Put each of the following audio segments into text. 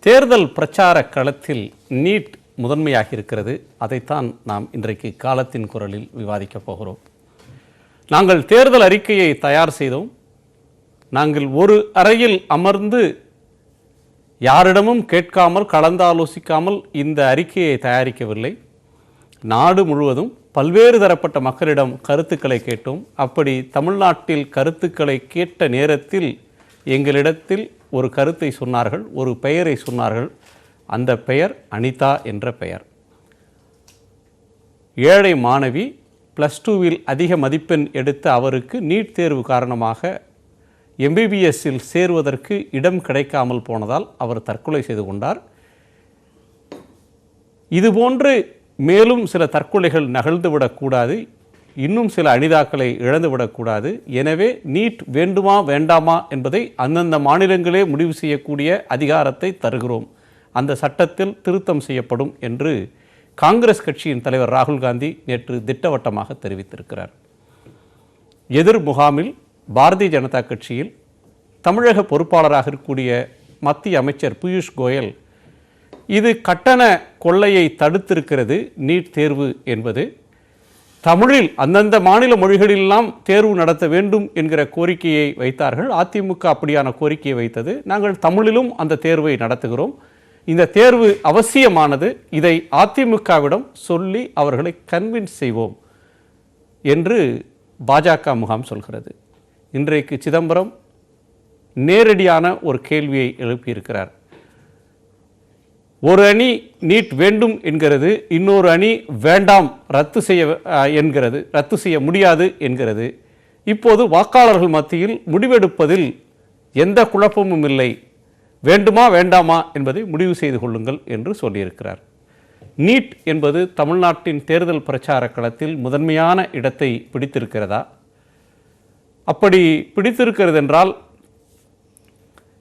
தேர்தல் பிரச்சார களத்தில் நீட் முதன்மையாக இருக்கிறது. அதைத்தான் நாம் இன்றைக்கு காலத்தின் குரலில் விவாதிக்கப் போகிறோம். நாங்கள் தேர்தல் அறிக்கையை தயார் செய்தோம். நாங்கள் ஒரு அறையில் அமர்ந்து யாரிடமும் கேட்காமல் கலந்தாலோசிக்காமல் இந்த அறிக்கையை தயாரிக்கவில்லை. நாடு முழுவதும் பல்வேறு தரப்பட்ட மக்களிடம் கருத்துக்களை கேட்டோம். அப்படி தமிழ்நாட்டில் கருத்துக்களை கேட்ட நேரத்தில் எங்களிடத்தில் ஒரு கருத்தை சொன்னார்கள், ஒரு பெயரை சொன்னார்கள். அந்த பெயர் அனிதா என்ற பெயர். ஏழை மாணவி, +2வில் அதிக மதிப்பெண் எடுத்த அவருக்கு நீட் தேர்வு காரணமாக MBBSஸில் சேருவதற்கு இடம் கிடைக்காமல் போனதால் அவர் தற்கொலை செய்து கொண்டார். இதுபோன்று மேலும் சில தற்கொலைகள் நகழ்ந்துவிடக்கூடாது, இன்னும் சில அனிதாக்களை இழந்துவிடக்கூடாது. எனவே நீட் வேண்டுமா வேண்டாமா என்பதை அந்தந்த மாநிலங்களே முடிவு செய்யக்கூடிய அதிகாரத்தை தருகிறோம். அந்த சட்டத்தில் திருத்தம் செய்யப்படும் என்று காங்கிரஸ் கட்சியின் தலைவர் ராகுல் காந்தி நேற்று திட்டவட்டமாக தெரிவித்திருக்கிறார். எதிர் முகாமில் பாரதிய ஜனதா கட்சியில் தமிழக பொறுப்பாளராக இருக்கக்கூடிய மத்திய அமைச்சர் பியூஷ் கோயல், இது கட்டண கொள்ளையை தடுத்திருக்கிறது நீட் தேர்வு என்பது, தமிழில் அந்தந்த மாநில மொழிகளெல்லாம் தேர்வு நடத்த வேண்டும் என்கிற கோரிக்கையை வைத்தார்கள். அதிமுக அப்படியான கோரிக்கையை வைத்தது. நாங்கள் தமிழிலும் அந்த தேர்வை நடத்துகிறோம், இந்த தேர்வு அவசியமானது, இதை அதிமுகவிடம் சொல்லி அவர்களை கன்வின்ஸ் செய்வோம் என்று பாஜக முகாம் சொல்கிறது. இன்றைக்கு சிதம்பரம் நேரடியான ஒரு கேள்வியை எழுப்பியிருக்கிறார். ஒரு அணி நீட் வேண்டும் என்கிறது, இன்னொரு அணி வேண்டாம் ரத்து செய்ய முடியாது என்கிறது. இப்போது வாக்காளர்கள் மத்தியில் முடிவெடுப்பதில் எந்த குழப்பமும் இல்லை, வேண்டுமா வேண்டாமா என்பதை முடிவு செய்து கொள்ளுங்கள் என்று சொல்லியிருக்கிறார். நீட் என்பது தமிழ்நாட்டின் தேர்தல் பிரச்சார களத்தில் முதன்மையான இடத்தை பிடித்திருக்கிறதா? அப்படி பிடித்திருக்கிறது என்றால்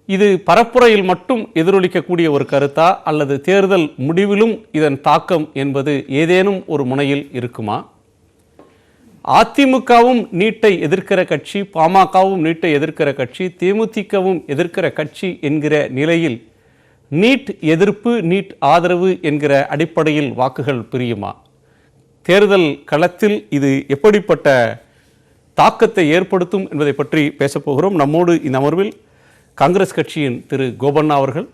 இது பரப்புரையில் மட்டும் எதிரொலிக்கக்கூடிய ஒரு கருத்தா, அல்லது தேர்தல் முடிவிலும் இதன் தாக்கம் என்பது ஏதேனும் ஒரு முனையில் இருக்குமா? அதிமுகவும் நீட்டை எதிர்க்கிற கட்சி, பாமகவும் நீட்டை எதிர்க்கிற கட்சி, தேமுதிகவும் எதிர்க்கிற கட்சி என்கிற நிலையில் நீட் எதிர்ப்பு, நீட் ஆதரவு என்கிற அடிப்படையில் வாக்குகள் பிரியுமா? தேர்தல் களத்தில் இது எப்படிப்பட்ட தாக்கத்தை ஏற்படுத்தும் என்பதை பற்றி பேசப்போகிறோம். நம்மோடு இந்த அமர்வில் காங்கிரஸ் கட்சியின் திரு கோபண்ணா அவர்கள்,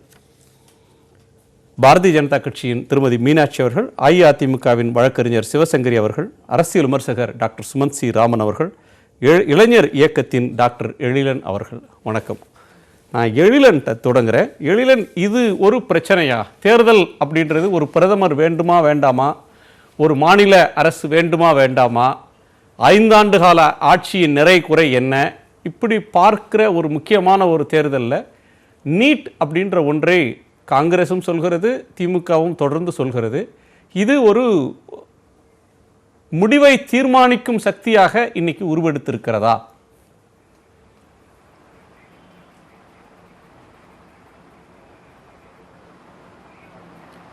பாரதிய ஜனதா கட்சியின் திருமதி மீனாட்சி அவர்கள், அஇஅதிமுகவின் வழக்கறிஞர் சிவசங்கரி அவர்கள், அரசியல் விமர்சகர் டாக்டர் சுமந்த் சி ராமன் அவர்கள், இளைஞர் இயக்கத்தின் டாக்டர் எழிலன் அவர்கள். வணக்கம். நான் எழிலன்ட்ட தொடங்குறேன். எழிலன், இது ஒரு பிரச்சனையா? தேர்தல் அப்படின்றது ஒரு பிரதமர் வேண்டுமா வேண்டாமா, ஒரு மாநில அரசு வேண்டுமா வேண்டாமா, 5 ஆண்டு கால ஆட்சியின் நிறை குறை என்ன, இப்படி பார்க்கிற ஒரு முக்கியமான ஒரு தேர்தலில் நீட் அப்படின்ற ஒன்றை காங்கிரஸும் சொல்கிறது, திமுகவும் தொடர்ந்து சொல்கிறது. இது ஒரு முடிவை தீர்மானிக்கும் சக்தியாக இன்னைக்கு உருவெடுத்திருக்கிறதா?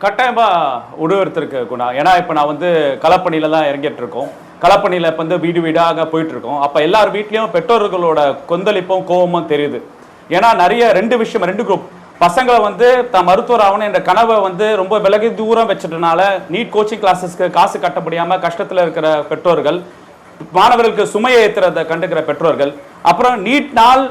கட்டாயமா உருவெடுத்திருக்கு குணா. ஏன்னா இப்போ நான் களப்பணியில தான் இறங்கிட்டு இருக்கோம். களப்பணியில் இப்போ வீடு வீடாக போயிட்டு இருக்கோம். அப்போ எல்லார் வீட்லேயும் பெற்றோர்களோட கொந்தளிப்பும் கோபமும் தெரியுது. ஏன்னா நிறைய 2 குரூப் பசங்களை தான் மருத்துவர் ஆகணும் என்ற கனவை ரொம்ப விலகி தூரம் வச்சதுனால நீட் கோச்சிங் கிளாஸஸ்க்கு காசு கட்ட முடியாமல் கஷ்டத்தில் இருக்கிற பெற்றோர்கள், மாணவர்களுக்கு சுமையை ஏற்றுறதை கண்டுக்கிற பெற்றோர்கள், அப்புறம் நீட்னால்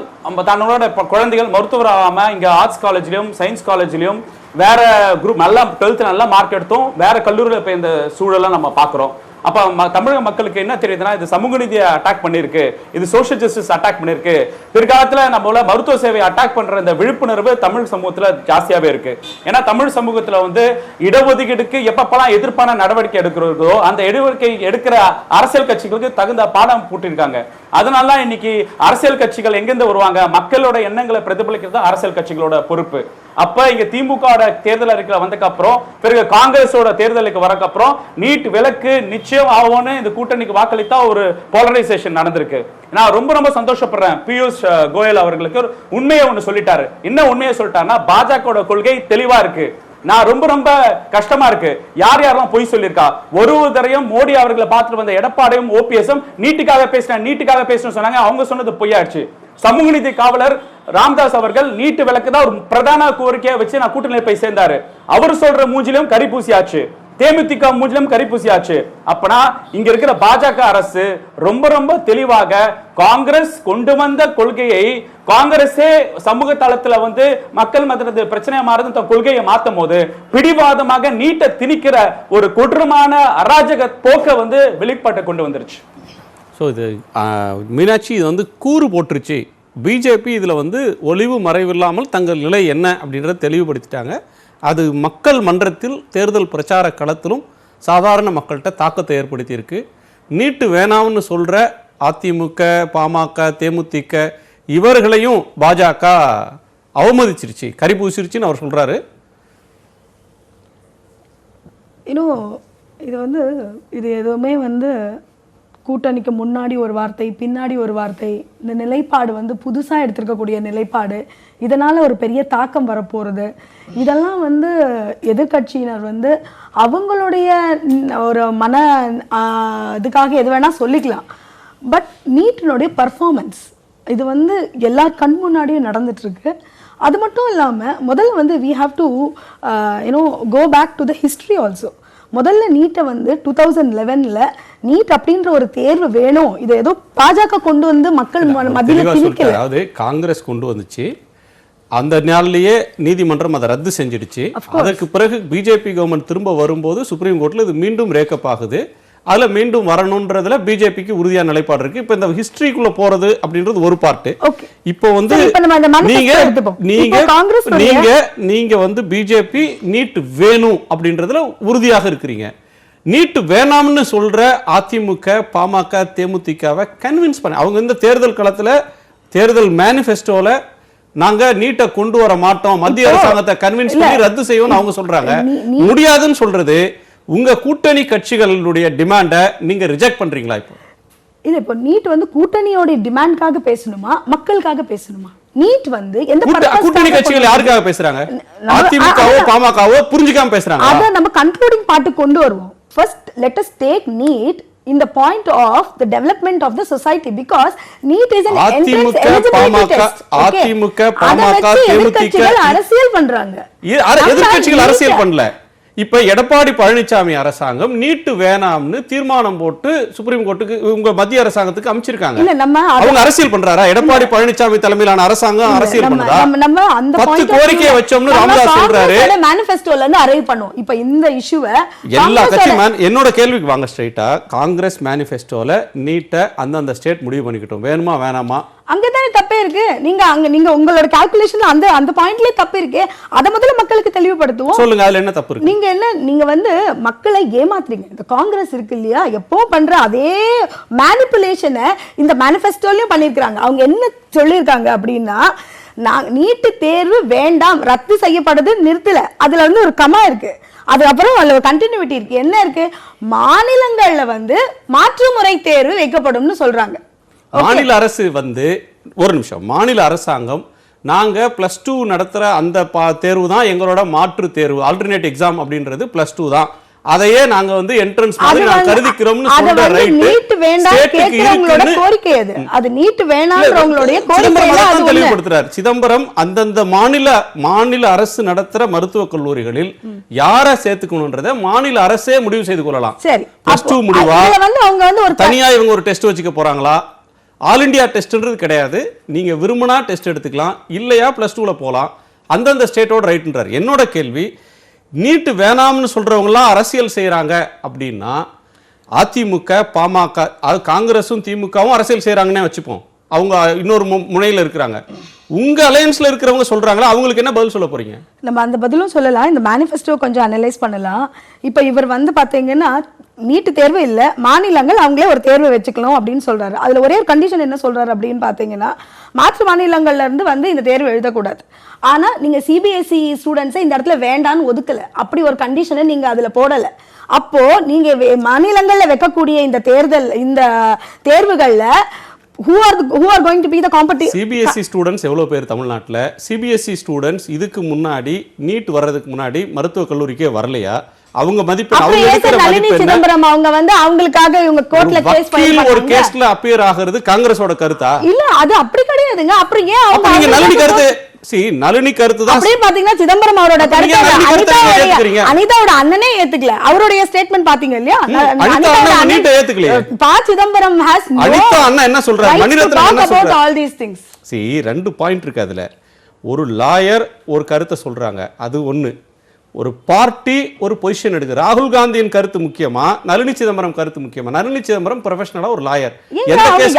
தன்னோட குழந்தைகள் மருத்துவர் ஆகாமல் இங்கே ஆர்ட்ஸ் காலேஜ்லையும் சயின்ஸ் காலேஜ்லையும் வேற குரூப் நல்லா 12th நல்லா மார்க் எடுத்தோம் வேற கல்லூரியில் இப்போ இந்த சூழலாம் நம்ம பார்க்குறோம். அப்போ தமிழக மக்களுக்கு என்ன தெரியுதுன்னா, இது சமூக நீதியை அட்டாக் பண்ணியிருக்கு, இது சோஷியல் ஜஸ்டிஸ் அட்டாக் பண்ணியிருக்கு. பிற்காலத்தில் நம்மள மருத்துவ சேவை அட்டாக் பண்ற இந்த விழிப்புணர்வு தமிழ் சமூகத்தில் ஜாஸ்தியாகவே இருக்கு. ஏன்னா தமிழ் சமூகத்தில் இடஒதுக்கீடுக்கு எப்பப்பெல்லாம் எதிர்ப்பான நடவடிக்கை எடுக்கிறதோ அந்த நடவடிக்கை எடுக்கிற அரசியல் கட்சிகளுக்கு தகுந்த பாடம் போட்டிருக்காங்க. அதனால இன்னைக்கு அரசியல் கட்சிகள் எங்கிருந்து வருவாங்க, மக்களோட எண்ணங்களை பிரதிபலிக்கிறது அரசியல் கட்சிகளோட பொறுப்பு. அப்ப இங்க திமுக தேர்தல் அறிக்கை வந்ததுக்கு அப்புறம், பிறகு காங்கிரஸோட தேர்தலுக்கு வரக்கு அப்புறம் நீட் விலக்கு நிச்சயம் ஆகும்னு இந்த கூட்டணிக்கு வாக்களித்தா ஒரு போலரைசேஷன் நடந்திருக்கு. நான் ரொம்ப சந்தோஷப்படுறேன். பியூஷ் கோயல் அவர்களுக்கு உண்மையை ஒன்று சொல்லிட்டாரு. என்ன உண்மையை சொல்லிட்டாருன்னா, பாஜக கொள்கை தெளிவா இருக்கு. நான் ரொம்ப கஷ்டமா இருக்கு. யார் யாரெல்லாம் பொய் சொல்லியிருக்கா? ஒரு தரையும் மோடி அவர்களை பார்த்துட்டு வந்த எடப்பாடியும் ஓபிஎஸும் நீட்டுக்காக பேசின சொன்னாங்க. அவங்க சொன்னது பொய்யாச்சு. சமூக நீதி காவலர் ராமதாஸ் அவர்கள் நீட்டு விலக்கு தான் ஒரு பிரதான கோரிக்கையை வச்சு நான் கூட்டணியில் போய் சேர்ந்தாரு. அவர் சொல்ற மூஞ்சிலும் கரி பூசியாச்சு, தேமுதிக மூஞ்சிலும் கரி பூசியாச்சு. அப்பனா இங்க இருக்கிற பாஜக அரசு ரொம்ப ரொம்ப தெளிவாக காங்கிரஸ் கொண்டு வந்த கொள்கையை காங்கிரஸே சமூக தளத்துல வந்து மக்கள் மத்திய பிரச்சனையா மாறுது தன் கொள்கையை மாத்தும் போது பிடிவாதமாக நீட்டை திணிக்கிற ஒரு கொடூரமான அராஜக போக்க வந்து வெளிப்பாட்டை கொண்டு வந்துருச்சு. ஸோ இது மீனாட்சி இது வந்து கூறு போட்டுருச்சு. பிஜேபி இதில் வந்து ஒளிவு மறைவில்லாமல் தங்கள் நிலை என்ன அப்படின்றத தெளிவுபடுத்திட்டாங்க. அது மக்கள் மன்றத்தில் தேர்தல் பிரச்சார களத்திலும் சாதாரண மக்கள்கிட்ட தாக்கத்தை ஏற்படுத்தியிருக்கு. நீட்டு வேணாம்னு சொல்கிற அதிமுக, பாமக, தேமுதிக இவர்களையும் பாஜக அவமதிச்சிருச்சு, கரிபூசிருச்சுன்னு அவர் சொல்கிறாரு. இன்னும் இது வந்து இது எதுவுமே வந்து கூட்டணிக்கு முன்னாடி ஒரு வார்த்தை பின்னாடி ஒரு வார்த்தை, இந்த நிலைப்பாடு வந்து புதுசாக எடுத்திருக்கக்கூடிய நிலைப்பாடு, இதனால் ஒரு பெரிய தாக்கம் வரப்போகிறது. இதெல்லாம் வந்து எதிர்கட்சியினர் வந்து அவங்களுடைய ஒரு மன இதுக்காக எது வேணால் சொல்லிக்கலாம். பட் நீட்டினுடைய பர்ஃபார்மன்ஸ் இது வந்து எல்லார் கண் முன்னாடியும் நடந்துட்டுருக்கு. அது மட்டும் இல்லாமல் முதல்ல வந்து we have to go back to the history also. முதல்ல நீட்டை வந்து 2011 நீட் அப்படின்ற ஒரு தேர்வு வேணும், இது ஏதோ பாஜக கொண்டு வந்து மக்கள் மத்தியில் திணிக்கல. அதாவது காங்கிரஸ் கொண்டு வந்துச்சு, அந்த நாள்லயே நீதிமன்றம் அதை ரத்து செஞ்சிடுச்சு. அதற்கு பிறகு பிஜேபி கவர்மெண்ட் திரும்ப வரும்போது சுப்ரீம் கோர்ட்ல இது மீண்டும் ரேக்கப் ஆகுது. அதுல மீண்டும் வரணும்ன்றதுல பிஜேபிக்கு உறுதியான நிலைப்பாடு இருக்கு. இப்ப இந்த ஹிஸ்டரிக்குள்ள போறது அப்படின்றது ஒரு பார்ட். இப்போ வந்து நீங்க வந்து பிஜேபி நீட் வேணும் அப்படின்றதுல உறுதியாக இருக்கிறீங்க. நீட் வேணாம்னு சொல்ற அதிமுக, பாமக, தேமுதிகவை கன்வின்ஸ் பண்ண அவங்க இந்த தேர்தல் களத்துல தேர்தல் மேனிஃபெஸ்டோல நாங்க நீட்டை கொண்டு வர மாட்டோம், மத்திய அரசாங்கத்தை கன்வின்ஸ் பண்ணி ரத்து செய்வோம்னு அவங்க சொல்றாங்க. முடியாதுன்னு சொல்றது உங்க கூட்டணி கட்சிகளுடைய டிமாண்டை நீங்க ரிஜெக்ட் பண்றீங்களா? இப்போ இல்ல, இப்போ நீட் வந்து கூட்டணியோட டிமாண்ட்காக பேசணுமா மக்களுக்காக பேசணுமா? நீட் வந்து எந்த கூட்டணி கட்சிகள் யாருக்காக பேசுறாங்க? அதிமுகவோ பாமகவோ புரிஞ்சுக்காம பேசுறாங்க. அத நம்ம கன்க்ளூடிங் பார்ட் கொண்டு வருவோம். First let us take NEET in the point of the development of the society, because NEET is an entrance eligibility test. AIADMK PMK DMDK அரசியல் பண்றாங்க. எதிர்க்கட்சிகள் அரசியல் பண்ணல. இப்ப எடப்பாடி பழனிசாமி அரசாங்கம் நீட்டு வேணாம்னு தீர்மானம் போட்டு சுப்ரீம் கோர்ட்டுக்கு உங்க மத்திய அரசாங்கத்துக்கு அமைச்சிருக்காங்க. அவங்க அரசியல் பண்றாரா? எடப்பாடி பழனிசாமி தலைமையிலான அரசாங்கம் அரசியல் பண்ணுதா? நம்ம அந்த 10 கோரிக்கையை வச்சோம்னு ராமதாஸ் சொல்றாரு. மேனிஃபெஸ்டோல இருந்து அரைவ் பண்ணுவோம். இப்ப இந்த இஷ்யூவை எல்லா கட்சியும் என்னோட கேள்விக்கு வாங்க ஸ்ட்ரைட்டா. காங்கிரஸ் மேனிஃபெஸ்டோல நீட்டை அந்தந்த ஸ்டேட் முடிவு பண்ணிக்கிட்டோம், வேணுமா வேணாமா? அங்கதானே தப்பே இருக்கு. நீங்க உங்களோட கால்குலேஷன்ல அந்த பாயிண்ட்லயே தப்பு இருக்கு. அத முதல்ல மக்களுக்கு தெளிவுபடுத்துவோம். சொல்லுங்க, அதுல என்ன தப்பு இருக்கு? நீங்க வந்து மக்களை ஏமாத்துறீங்க. இந்த காங்கிரஸ் இருக்கு இல்லையா, எப்போ பண்ற அதே மேனிபுலேஷனை இந்த மேனிஃபெஸ்டோலயும் பண்ணிருக்காங்க. அவங்க என்ன சொல்லியிருக்காங்க அப்படின்னா, நீட்டு தேர்வு வேண்டாம், ரத்து செய்யப்படுது, நிறுத்தல, அதுல வந்து ஒரு கமா இருக்கு. அதுக்கப்புறம் அதுல ஒரு கண்டினியூட்டி இருக்கு. என்ன இருக்கு? மாநிலங்கள்ல வந்து மாற்று முறை தேர்வு வைக்கப்படும்னு சொல்றாங்க. மாநில அரசு வந்து ஒரு நிமிஷம், மாநில அரசாங்கம் நாங்க +2 நடத்துற அந்த தேர்வு தான் எங்களோட மாற்று தேர்வு, ஆல்டர்னேட் எக்ஸாம் அப்படின்றது +2 தான், அதையே நாங்க வந்து என்ட்ரன்ஸ் மாதிரி நாங்க கருதிக்கிறோம்னு சொல்ற ரைட் நீட் வேண்டாம் கேக்குறவங்களோட கோரிக்கை அது. அது நீட் வேண்டாம்ன்றவங்களுடைய கோரிக்கையை அது தெளிவுபடுத்துறார் சிதம்பரம். அந்தந்த மாநில அரசு நடத்துற மருத்துவக் கல்லூரிகளில் யாரை சேர்த்துக்கணும்ன்றதை மாநில அரசே முடிவு செய்து கொள்ளலாம். சரி, +2 முடிவா வந்து அவங்க வந்து ஒரு தனியா இவங்க ஒரு டெஸ்ட் வச்சுக்க போறாங்களா? ஆல் இண்டியா டெஸ்ட்ன்றது கிடையாது. நீங்க விரும்பினா டெஸ்ட் எடுத்துக்கலாம், இல்லையா +2ல போகலாம், அந்தந்த ஸ்டேட்டோட ரைட்ன்றார். என்னோட கேள்வி, நீட்டு வேணாம்னு சொல்றவங்கலாம் அரசியல் செய்யறாங்க அப்படின்னா அதிமுக பாமக காங்கிரஸும் திமுகவும் அரசியல் செய்யறாங்கன்னே வச்சுப்போம், அவங்க இன்னொரு முனையில் இருக்கிறாங்க. உங்க அலையன்ஸ்ல இருக்கிறவங்க சொல்றாங்களா, அவங்களுக்கு என்ன பதில் சொல்ல போறீங்க? நம்ம அந்த பதிலும் சொல்லலாம். இந்த மேனிஃபெஸ்டோ கொஞ்சம் அனலைஸ் பண்ணலாம். இப்போ இவர் வந்து பாத்தீங்கன்னா நீட்டு தேர்வு இல்லை, மாநிலங்கள் அவங்களே ஒரு தேர்வு வச்சுக்கலாம் அப்படின்னு சொல்றாரு. அதுல ஒரே ஒரு கண்டிஷன் என்ன சொல்றாரு அப்படின்னு பாத்தீங்கன்னா, மாற்று மாநிலங்கள்ல இருந்து வந்து இந்த தேர்வு எழுதக்கூடாது. ஆனா நீங்க சிபிஎஸ்இ ஸ்டூடெண்ட்ஸை இந்த இடத்துல வேண்டான்னு ஒதுக்கல, அப்படி ஒரு கண்டிஷனை நீங்க அதுல போடல. அப்போ நீங்க மாநிலங்கள்ல வைக்கக்கூடிய இந்த தேர்வுகள்ல who are going to be the competition? CBSE students எவ்வளவு பேர் தமிழ்நாட்டில்? சிபிஎஸ்இ ஸ்டூடெண்ட்ஸ் இதுக்கு முன்னாடி நீட் வர்றதுக்கு முன்னாடி மருத்துவக் கல்லூரிக்கே வரலையா? அவங்க மதிப்பெண் அப்புறம் அவங்க ஏன் எடுக்கிற சார் நளினி மதிப்பெண் சிதம்பரம் அவங்க வந்து அவங்களுக்காக இவங்க கோர்ட்ல கேஸ் ஃபைல் வக்கீல் ஒரு பண்ணாங்க? கேஸ்ல அப்பியர் ஆகிறது காங்கிரஸோட கருத்தா? இல்ல அது அப்படி கிடையாதுங்க. அப்புறம் ஏன் அப்ப அவங்க நீங்க நளினி கருத்து நளினி கருத்து தான் அப்படியே பாத்தீங்கன்னா சிதம்பரம் அவரோட கருத்தை அனிதாவோட அண்ணனே ஏத்துக்கல. அவருடைய ஸ்டேட்மெண்ட் பாத்தீங்க இல்லையா? ப சிதம்பரம் ஹஸ் அனிதா அண்ணா என்ன சொல்றாரு? மணிரத்னம் என்ன சொல்றாரு? all these things. ரெண்டு பாயிண்ட் இருக்கு அதுல. ஒரு லாயர் ஒரு கருத்தை சொல்றாங்க, அது ஒண்ணு. ஒரு பார்ட்டி ஒரு பொசிஷன் எடுக்கு. ராகுல் காந்தியின் கருத்து முக்கியமா, நளினி சிதம்பரம் கருத்து முக்கியமா? நளினி சிதம்பரம் ப்ரொஃபஷனலா ஒரு லாயர். எந்த கேஸ்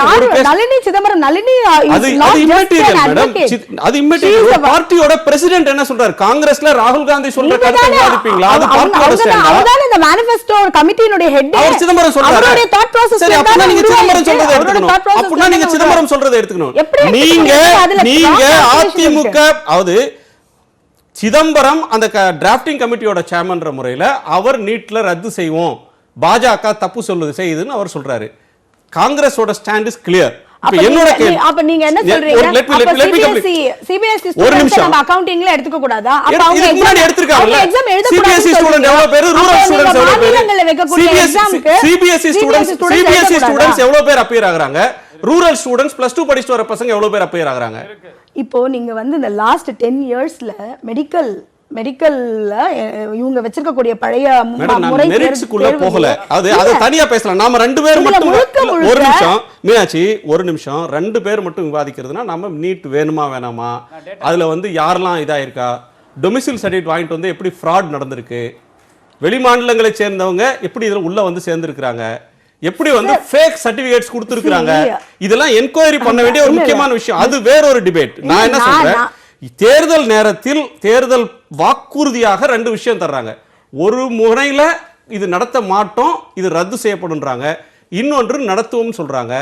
நளினி சிதம்பரம் நளினி அது இம்மெட்டீரியல் மேடம். அது இம்மெட்டீரியல். ஒரு பார்ட்டியோட பிரசிடென்ட் என்ன சொல்றாரு? காங்கிரஸ்ல ராகுல் காந்தி சொல்ற கருத்தை விவாதிப்பீங்களா? அது பார்ட்டியோட ஸ்டாண்ட். அவர்தான் இந்த manifesto கமிட்டியோட ஹெட். அவர் சிதம்பரம் சொல்றாரு. அவருடைய தாட் process. சரி, அப்ப நீங்க சிதம்பரம் சொல்றதை எடுத்துக்கணும். அப்ப நீங்க சிதம்பரம் சொல்றதை எடுத்துக்கணும். நீங்க அதிமுக அதாவது சிதம்பரம் அந்த டிராஃப்டிங் கமிட்டியோட சேர்மன்ற முறையில் அவர் நீட்ல ரத்து செய்வோம், பாஜக தப்பு சொல்லுது செய்யுதுன்னு அவர் சொல்றாரு. காங்கிரஸோட ஸ்டாண்ட் இஸ் கிளியர். என்னோட அப்ப நீங்க என்ன சொல்றீங்க? சிபிஎஸ்இ ஸ்டூடண்ட்ஸ் நம்ம அக்கவுண்டிங்ல எடுத்துக்க கூடாதா? அப்ப அவங்க முன்னாடி எடுத்துக்காங்கல. சிபிஎஸ்இ ஸ்டூடண்ட் எவ்வளவு பேர், ரூரல் ஸ்டூடண்ட்ஸ் எவ்வளவு பேர், சிபிஎஸ்இ ஸ்டூடண்ட்ஸ் எவ்வளவு பேர் அப்பியர் ஆகுறாங்க, ரூரல் ஸ்டூடண்ட்ஸ் +2 படிச்சிட்டு வர பசங்க எவ்வளவு பேர் அப்பியர் ஆகுறாங்க? இப்போ நீங்க வந்து இந்த லாஸ்ட் 10 இயர்ஸ்ல மெடிக்கல்ல இவங்க வச்சிருக்கக்கூடிய பழைய முறை மெரிட்ஸ்க்குள்ள போகல. அது தனியா பேசலாம். நாம ரெண்டு பேர் மட்டும் ஒரு நிமிஷம் மீனாட்சி, ஒரு நிமிஷம் ரெண்டு பேர் மட்டும் விவாதிக்கிறதுனா நம்ம நீட் வேணுமா வேணாமா, அதுல வந்து யாரெல்லாம் இதாயிருக்கா, டொமிசில் சர்டிஃபிகேட் வாங்கிட்டு வந்து எப்படி ஃப்ராட் நடந்திருக்கு, வெளி மாநிலங்களை சேர்ந்தவங்க எப்படி இதுல உள்ள வந்து சேர்ந்திருக்காங்க, எப்படி வந்து ஃபேக் சர்டிபிகேட்ஸ் கொடுத்திருக்காங்க, இதெல்லாம் என்கொயரி பண்ண வேண்டிய ஒரு முக்கியமான விஷயம். அது வேற ஒரு டிபேட். நான் என்ன சொல்றேன், தேர்தல் நேரத்தில் தேர்தல் வாக்குறுதியாக ரெண்டு விஷயம் தர்றாங்க. ஒரு முறையில இது நடத்த மாட்டோம், இது ரத்து செய்யப்படும்ன்றாங்க. இன்னொன்று நடத்துவோம் சொல்றாங்க.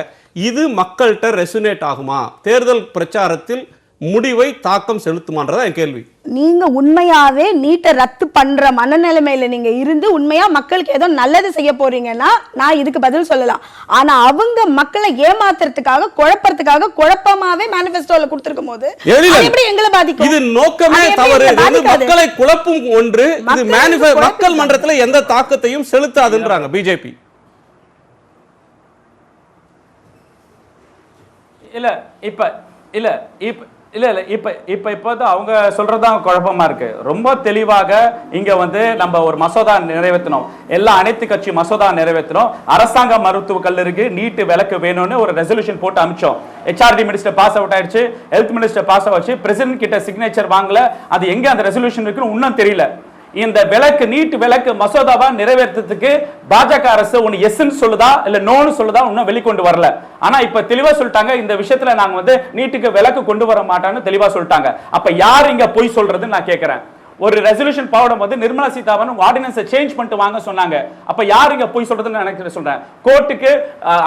இது மக்கள்கிட்ட ரெசனேட் ஆகுமா, தேர்தல் பிரச்சாரத்தில் முடிவை தாக்கம் செலுத்துமான்றதா என் கேள்வி. நீங்க உண்மையாவே நீட்டை ரத்து பண்ற மனநிலைமையில நீங்க இருந்து உண்மையா மக்களுக்கு ஏதோ நல்லது செய்ய போறீங்கன்னா நான் இதுக்கு பதில் சொல்லலாம். ஆனா அவங்க மக்களை ஏமாத்துறதுக்காக குழப்பறதுக்காக குழப்பமாவே மேனிஃபெஸ்டோல கொடுத்திருக்கும் போது எப்படி எங்களை பாதிக்கும்? இது நோக்கமே தவறு. மக்களை குழப்பும் ஒன்று. இது மக்கள் மன்றத்தில் எந்த தாக்கத்தையும் செலுத்தாதுன்றாங்க பிஜேபி. இப்ப அவங்க சொல்றதுதான் குழப்பமா இருக்கு. ரொம்ப தெளிவாக இங்க வந்து நம்ம ஒரு மசோதா நிறைவேற்றணும், அனைத்து கட்சி மசோதா நிறைவேற்றணும், அரசாங்க மருத்துவ கல்லூரிக்கு நீட் விலக்கு வேணும்னு ஒரு ரெசல்யூஷன் போட்டு அனுப்பிச்சோம். HRD மினிஸ்டர் பாஸ் அவுட் ஆயிடுச்சு, ஹெல்த் மினிஸ்டர் பாஸ் ஆச்சு, பிரசிடென்ட் கிட்ட சிக்னேச்சர் வாங்கல. அது எங்க அந்த ரெசல்யூஷன் இருக்குன்னு இன்னும் தெரியல. இந்த விலக்கு நீட் விலக்கு மசோதாவா நிறைவேற்றத்துக்கு பாஜக அரசு ஒன்னு எஸ்ன்னு சொல்லுதா இல்ல நோன்னு சொல்லுதா இன்னும் வெளிக்கொண்டு வரல. ஆனா இப்ப தெளிவா சொல்லிட்டாங்க, இந்த விஷயத்துல நாங்க வந்து நீட்டுக்கு விலக்கு கொண்டு வர மாட்டான்னு தெளிவா சொல்லிட்டாங்க. அப்ப யார் இங்க போய் சொல்றதுன்னு நான் கேட்கிறேன். ஒரு ரெசல்யூஷன் போடும் போது நிர்மலா சீதாராமன் ஆர்டினன்ஸை சேஞ்ச் பண்ணிட்டு வாங்க சொன்னாங்க. அப்ப யார் இங்க போய் சொல்றதுன்னு நினைக்கிறேன் சொல்றேன். கோர்ட்டுக்கு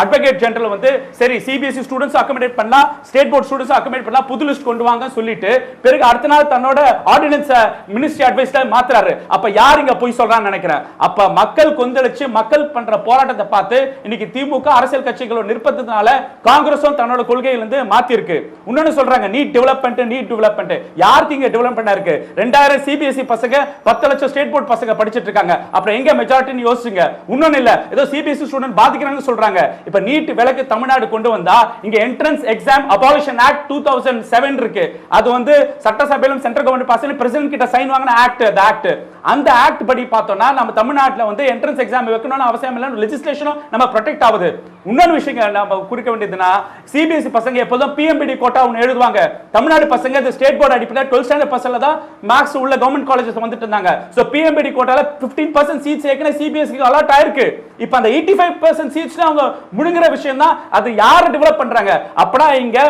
அட்வொகேட் ஜெனரல் வந்து சரி சிபிஎஸ்இ ஸ்டூடண்ட்ஸ் அக்கமடேட் பண்ணலாம், ஸ்டேட் போர்ட் ஸ்டூடண்ட்ஸ் அக்கமடேட் பண்ணலாம், புது லிஸ்ட் கொண்டு வாங்க சொல்லிட்டு பிறகு அடுத்த நாள் தன்னோட ஆர்டினன்ஸ் மினிஸ்ட்ரி அட்வைஸ்ல மாத்துறாரு. அப்ப யார் இங்க போய் சொல்றான்னு நினைக்கிறேன். அப்ப மக்கள் கொந்தளிச்சு மக்கள் பண்ற போராட்டத்தை பார்த்து இன்னைக்கு திமுக அரசியல் கட்சிகளோட நிற்பதனால காங்கிரஸும் தன்னோட கொள்கையிலிருந்து மாத்தி இருக்கு. இன்னொன்னு சொல்றாங்க நீட் டெவலப்மெண்ட். யாருக்கு இங்க டெவலப்மெண்ட் இருக்கு? 2000 சிபிஎஸ்இ பசங்க 10 லட்சம் ஸ்டேட் போர்ட் பசங்க படிச்சிட்டு இருக்காங்க. அப்புறம் எங்க மெஜாரிட்டின்னு யோசிச்சுங்க. இன்னொன்னு இல்ல, ஏதோ சிபிஎஸ்இ ஸ்டூடண்ட் பாதிக்கிறாங்கன்னு சொல்றாங்க. இப்ப நீட் விலக்கு தமிழ்நாடு கொண்டு வந்தா இங்க என்ட்ரன்ஸ் எக்ஸாம் அபாலிஷன் ஆக்ட் 2007 இருக்கு. அது வந்து சட்டசபையிலும் சென்ட்ரல் கவர்மெண்ட் பாஸ் பண்ணி பிரசிடென்ட் கிட்ட சைன் வாங்கின ஆக்ட். அந்த ஆக்ட் படி பார்த்தோம்னா நம்ம தமிழ்நாட்டுல வந்து என்ட்ரன்ஸ் எக்ஸாம் வைக்கணும்னு அவசியம் இல்ல, லெஜிஸ்லேஷனும் நம்ம ப்ரொடெக்ட் ஆகுது. இன்னொரு விஷயம் நம்ம குறிக்க வேண்டியதுன்னா சிபிஎஸ்இ பசங்க எப்போதும் பிஎம்பிடி கோட்டா ஒன்னு எழுதுவாங்க. தமிழ்நாடு பசங்க இந்த ஸ்டேட் போர்டு அடிப்படையில் 12th ஸ்டாண்டர்ட் பசங்க தான் மார்க்ஸ் உள்ள கவர்மெண்ட் காலேஜஸ் வந்துட்டு இருந்தாங்க. சோ பிஎம்பிடி கோட்டால 15% சீட்ஸ் ஏற்கனவே சிபிஎஸ்இக்கு அலாட் ஆயிருக்கு. இப்போ அந்த 85% சீட்ஸ் அவங்க முழுங்குற விஷயம் தான். அது யாரை டெவலப் பண்றாங்க? அப்படா இங்க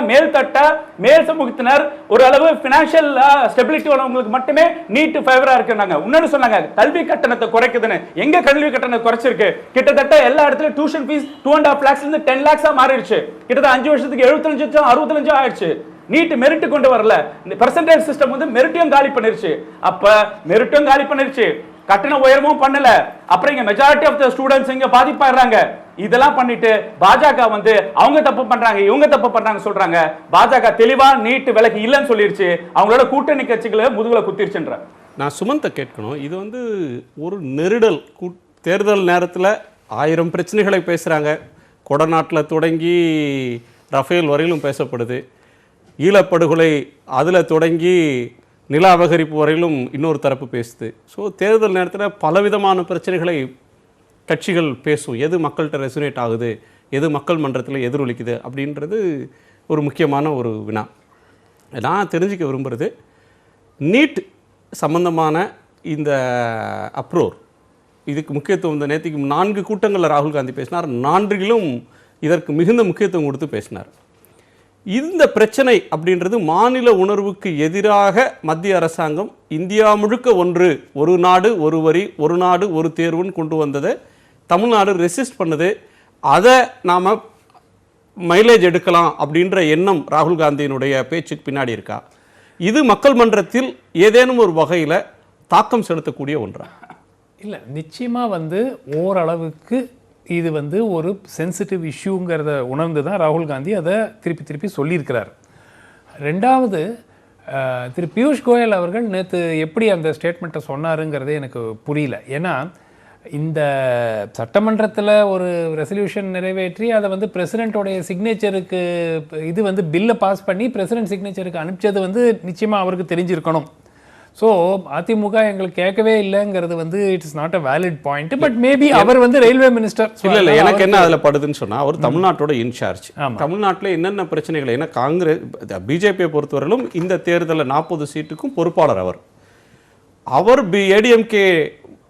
மேல் சமூகத்தினர் ஒரு அளவு பினான்சியல் ஸ்டெபிலிட்டி உள்ளவங்களுக்கு மட்டுமே நீட் ஃபேவரா இருக்குன்னாங்க. இன்னொன்னு சொன்னாங்க கல்வி கட்டணத்தை குறைக்குதுன்னு. எங்க கல்வி கட்டணத்தை குறைச்சிருக்கு? கிட்டத்தட்ட எல்லா இடத்துலயும் டியூஷன் ஃபீஸ் 2.5 lakhs இருந்து 10 lakhs மாறிடுச்சு. கிட்டத்தட்ட 5 வருஷத்துக்கு 75 லட்சம் 60 லட்சம் ஆயிடுச்சு. நீட் மெரிட் கொண்டு வரல. பெர்சன்டேஜ் சிஸ்டம் வந்து மெரிட்டையும் காலி பண்ணிருச்சு. அப்ப மெரிட்டும் காலி பண்ணிருச்சு, கட்டண உயர்வும் பண்ணல. அப்புறம் இங்க மெஜாரிட்டி ஆஃப் தி ஸ்டூடண்ட்ஸ் இங்க பாதிப்பாயிராங்க. இதெல்லாம் பண்ணிட்டு பாஜக வந்து அவங்க தப்பு பண்றாங்க இவங்க தப்பு பண்றாங்க சொல்றாங்க. பாஜக தெளிவா நீட் விலக்கு இல்லைன்னு சொல்லிருச்சு. அவங்களோட கூட்டணி கட்சிகளை முதுகுல குத்திருச்சுன்ற நான் சுமந்தை கேட்கணும். இது வந்து ஒரு நெருடல். தேர்தல் நேரத்தில் 1000 பிரச்சனைகளை பேசுகிறாங்க. கொடநாட்டில் தொடங்கி ரஃபேல் வரையிலும் பேசப்படுது. ஈழப்படுகொலை அதில் தொடங்கி நில அபகரிப்பு வரையிலும் இன்னொரு தரப்பு பேசுது. ஸோ தேர்தல் நேரத்தில் பலவிதமான பிரச்சனைகளை கட்சிகள் பேசும். எது மக்கள்கிட்ட ரெசனேட் ஆகுது, எது மக்கள் மன்றத்தில் எதிரொலிக்குது அப்படின்றது ஒரு முக்கியமான ஒரு வினா. நான் தெரிஞ்சுக்க விரும்புகிறது, நீட் சம்பந்தமான இந்த அப்ரோர், இதுக்கு முக்கியத்துவம் இந்த நேற்றுக்கு 4 கூட்டங்களில் ராகுல் காந்தி பேசினார். 4லும் இதற்கு மிகுந்த முக்கியத்துவம் கொடுத்து பேசினார். இந்த பிரச்சனை அப்படின்றது மாநில உணர்வுக்கு எதிராக மத்திய அரசாங்கம் இந்தியா முழுக்க ஒரு நாடு ஒரு வரி, ஒரு நாடு ஒரு தேர்வுன்னு கொண்டு வந்ததை தமிழ்நாடு ரெசிஸ்ட் பண்ணுது. அதை நாம் மைலேஜ் எடுக்கலாம் அப்படின்ற எண்ணம் ராகுல் காந்தியினுடைய பேச்சுக்கு பின்னாடி இருக்கா? இது மக்கள் மன்றத்தில் ஏதேனும் ஒரு வகையில் தாக்கம் செலுத்தக்கூடிய ஒன்றா? இல்லை, நிச்சயமாக ஓரளவுக்கு இது ஒரு சென்சிட்டிவ் இஷ்யூங்கிறத உணர்ந்து தான் ராகுல் காந்தி அதை திருப்பி சொல்லியிருக்கிறார். ரெண்டாவது, திரு பியூஷ் கோயல் அவர்கள் நேற்று எப்படி அந்த ஸ்டேட்மெண்ட்டை சொன்னாருங்கிறதே எனக்கு புரியல. ஏன்னா இந்த சட்டமன்றத்தில் ஒரு ரெசல்யூஷன் நிறைவேற்றி அதை பிரசிடெண்ட்டோடைய சிக்னேச்சருக்கு இது பில்லை பாஸ் பண்ணி பிரசிடெண்ட் சிக்னேச்சருக்கு அனுப்பிச்சது நிச்சயமாக அவருக்கு தெரிஞ்சிருக்கணும். ஸோ அதிமுக எங்களுக்கு கேட்கவே இல்லைங்கிறது it's not a valid point. But maybe அவர் ரயில்வே மினிஸ்டர். இல்லை, எனக்கு என்ன அதில் படுதுன்னு சொன்னால், அவர் தமிழ்நாட்டோட இன்சார்ஜ். தமிழ்நாட்டில் என்னென்ன பிரச்சனைகள், ஏன்னா காங்கிரஸ் பிஜேபியை பொறுத்தவரையிலும் இந்த தேர்தலில் 40 சீட்டுக்கும் பொறுப்பாளர் அவர் ஏடிஎம்கே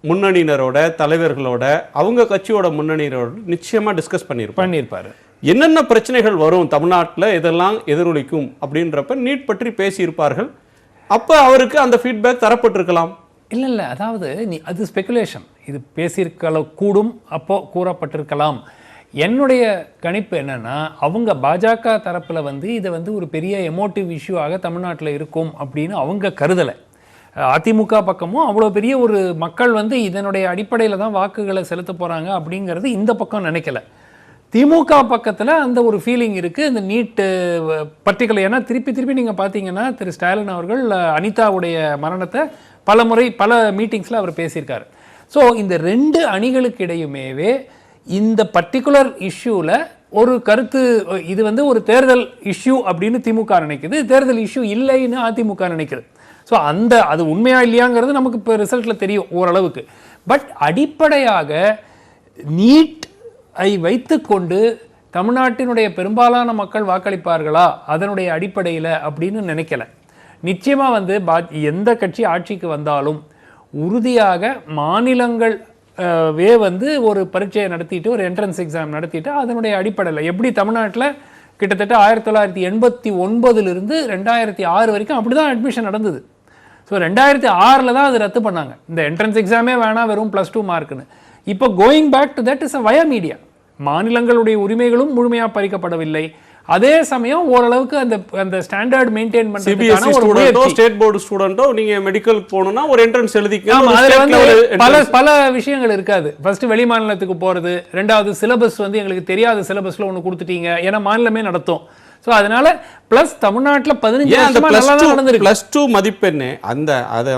முன்னணியினரோட தலைவர்களோட அவங்க கட்சியோட முன்னணியினரோட நிச்சயமாக டிஸ்கஸ் பண்ணியிருப்பார். என்னென்ன பிரச்சனைகள் வரும் தமிழ்நாட்டில், இதெல்லாம் எதிரொலிக்கும் அப்படின்றப்ப நீட் பற்றி பேசியிருப்பார்கள். அப்போ அவருக்கு அந்த ஃபீட்பேக் தரப்பட்டிருக்கலாம். இல்லை, அதாவது அது ஸ்பெகுலேஷன். இது பேசியிருக்க கூடும், அப்போ கூறப்பட்டிருக்கலாம். என்னுடைய கணிப்பு என்னன்னா, அவங்க பாஜக தரப்பில் இதை ஒரு பெரிய எமோட்டிவ் இஷ்யூவாக தமிழ்நாட்டில் இருக்கும் அப்படின்னு அவங்க கருதலை. அதிமுக பக்கமும் அவ்வளோ பெரிய ஒரு மக்கள் இதனுடைய அடிப்படையில் தான் வாக்குகளை செலுத்த போகிறாங்க அப்படிங்கிறது இந்த பக்கம் நினைக்கல. திமுக பக்கத்தில் அந்த ஒரு ஃபீலிங் இருக்குது. இந்த நீட்டு பர்டிகுலர், ஏன்னா திருப்பி நீங்கள் பார்த்தீங்கன்னா திரு ஸ்டாலின் அவர்கள் அனிதாவுடைய மரணத்தை பல மீட்டிங்ஸில் அவர் பேசியிருக்காரு. ஸோ இந்த 2 அணிகளுக்கு இடையுமேவே இந்த பர்டிகுலர் இஷ்யூவில் ஒரு கருத்து, இது ஒரு தேர்தல் இஷ்யூ அப்படின்னு திமுக நினைக்குது, தேர்தல் இஷ்யூ இல்லைன்னு அதிமுக நினைக்குது. ஸோ அது உண்மையா இல்லையாங்கிறது நமக்கு இப்போ ரிசல்ட்டில் தெரியும் ஓரளவுக்கு. பட் அடிப்படையாக நீட் ஐ வைத்துக்கொண்டு தமிழ்நாட்டினுடைய பெரும்பாலான மக்கள் வாக்களிப்பார்களா அதனுடைய அடிப்படையில் அப்படின்னு நினைக்கல. நிச்சயமாக எந்த கட்சி ஆட்சிக்கு வந்தாலும் உறுதியாக மாநிலங்கள் ஒரு பரீட்சையை நடத்திட்டு ஒரு என்ட்ரன்ஸ் எக்ஸாம் நடத்திட்டு அதனுடைய அடிப்படையில் எப்படி தமிழ்நாட்டில் கிட்டத்தட்ட 1989 2006 வரைக்கும் அப்படி தான் அட்மிஷன் நடந்தது. ஸோ 2006 தான் அது ரத்து பண்ணாங்க. இந்த என்ட்ரன்ஸ் எக்ஸாமே வேணாம், வெறும் +2 மார்க்குன்னு. இப்போ going back to that is a via media. மாநிலங்களுடைய உரிமைகளும் முழுமையாக பறிக்கப்படவில்லை. அதே சமயம் ஓரளவுக்கு அந்த ஸ்டாண்டர்ட் மெயின்டைன் பண்றதுக்கான ஒரு முயற்சி. ஸ்டேட் போர்டு ஸ்டூடெண்டோ நீங்க மெடிக்கல் போகணும்னா ஒரு என்ட்ரன்ஸ் எழுதிக்கலாம். பல விஷயங்கள் இருக்காது. ஃபர்ஸ்ட் வெளி மாநிலத்துக்கு போறது, ரெண்டாவது சிலபஸ் எங்களுக்கு தெரியாத சிலபஸ்ல ஒன்று கொடுத்துட்டீங்க, ஏன்னா மாநிலமே நடத்தும். ஸோ அதனால பிளஸ் தமிழ்நாட்டில் 15 நடந்திருக்கு. +2 மதிப்பெண்ணு அதை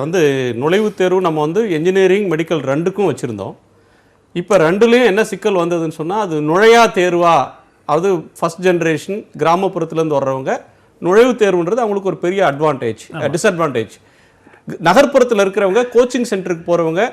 நுழைவுத் தேர்வு நம்ம என்ஜினியரிங் மெடிக்கல் 2க்கும் வச்சிருந்தோம். இப்போ 2லையும் என்ன சிக்கல் வந்ததுன்னு சொன்னால், அது நுழையா தேர்வா, அது ஃபர்ஸ்ட் ஜென்ரேஷன் கிராமப்புறத்துலேருந்து வர்றவங்க நுழைவுத் தேர்வுன்றது அவங்களுக்கு ஒரு பெரிய டிஸ்அட்வான்டேஜ். நகர்ப்புறத்தில் இருக்கிறவங்க கோச்சிங் சென்டருக்கு போகிறவங்க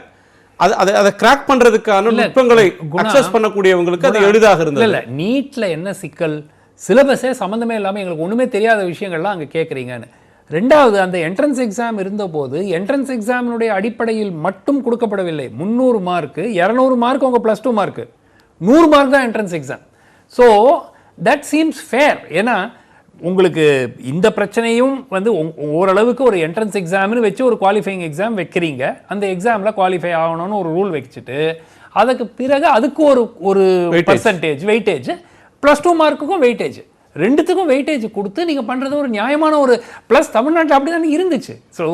அதை கிராக் பண்ணுறதுக்கான நுட்பங்களை அக்சஸ் பண்ணக்கூடியவங்களுக்கு அது எளிதாக இருந்தது. இல்லை, நீட்டில் என்ன சிக்கல், சிலபஸே சம்மந்தமே இல்லாமல் எங்களுக்கு ஒன்றுமே தெரியாத விஷயங்கள்லாம் அங்கே கேட்குறீங்கன்னு. ரெண்டாவது, அந்த என்ட்ரன்ஸ் எக்ஸாம் இருந்தபோது என்ட்ரன்ஸ் எக்ஸாமினுடைய அடிப்படையில் மட்டும் கொடுக்கப்படவில்லை. 300 மார்க்கு, 200 மார்க் உங்கள் +2 மார்க்கு, 100 மார்க் தான் entrance exam. So that seems fair. ஏன்னா உங்களுக்கு இந்த பிரச்சனையும் ஓரளவுக்கு ஒரு என்ட்ரன்ஸ் எக்ஸாம்னு வச்சு ஒரு குவாலிஃபைங் எக்ஸாம் வைக்கிறீங்க. அந்த எக்ஸாமில் குவாலிஃபை ஆகணும்னு ஒரு ரூல் வச்சுட்டு அதுக்கு பிறகு அதுக்கு ஒரு பர்சன்டேஜ் வெயிட்டேஜ், +2 மார்க்குக்கும் வெயிட்டேஜ், 2த்துக்கும் வெயிட்டேஜ் கொடுத்து நீங்க பண்றது ஒரு நியாயமான ஒரு ப்ளஸ். தமிழ்நாட்டில் அப்படிதான் இருந்துச்சு. ஸோ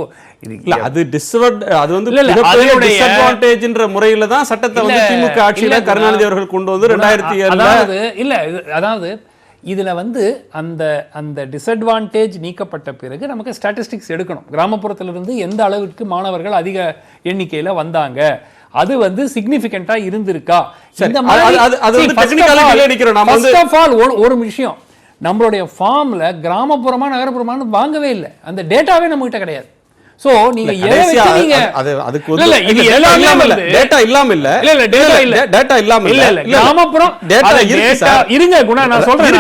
அது டிஸ்அட்வான்டேஜ்ன்ற முறையில தான் சட்டத்தை திமுக ஆட்சியில கருணாநிதி அவர்கள் கொண்டு வந்து 2007. அதாவது இதில் வந்து அந்த அந்த டிஸ்அட்வான்டேஜ் நீக்கப்பட்ட பிறகு நமக்கு ஸ்டாட்டிஸ்டிக்ஸ் எடுக்கணும். கிராமப்புறத்திலிருந்து எந்த அளவிற்கு மாணவர்கள் அதிக எண்ணிக்கையில் வந்தாங்க, அது வந்து சிக்னிஃபிகண்டா இருந்திருக்கா, இந்த ஒரு விஷயம். நம்மளுடைய ஃபார்ம்ல கிராமப்புறமா நகரப்புறமானு வாங்கவே இல்லை, அந்த டேட்டாவே நம்ம கிட்ட கிடையாது. சோ நீங்க இருங்க குணா, நான் சொல்றேன்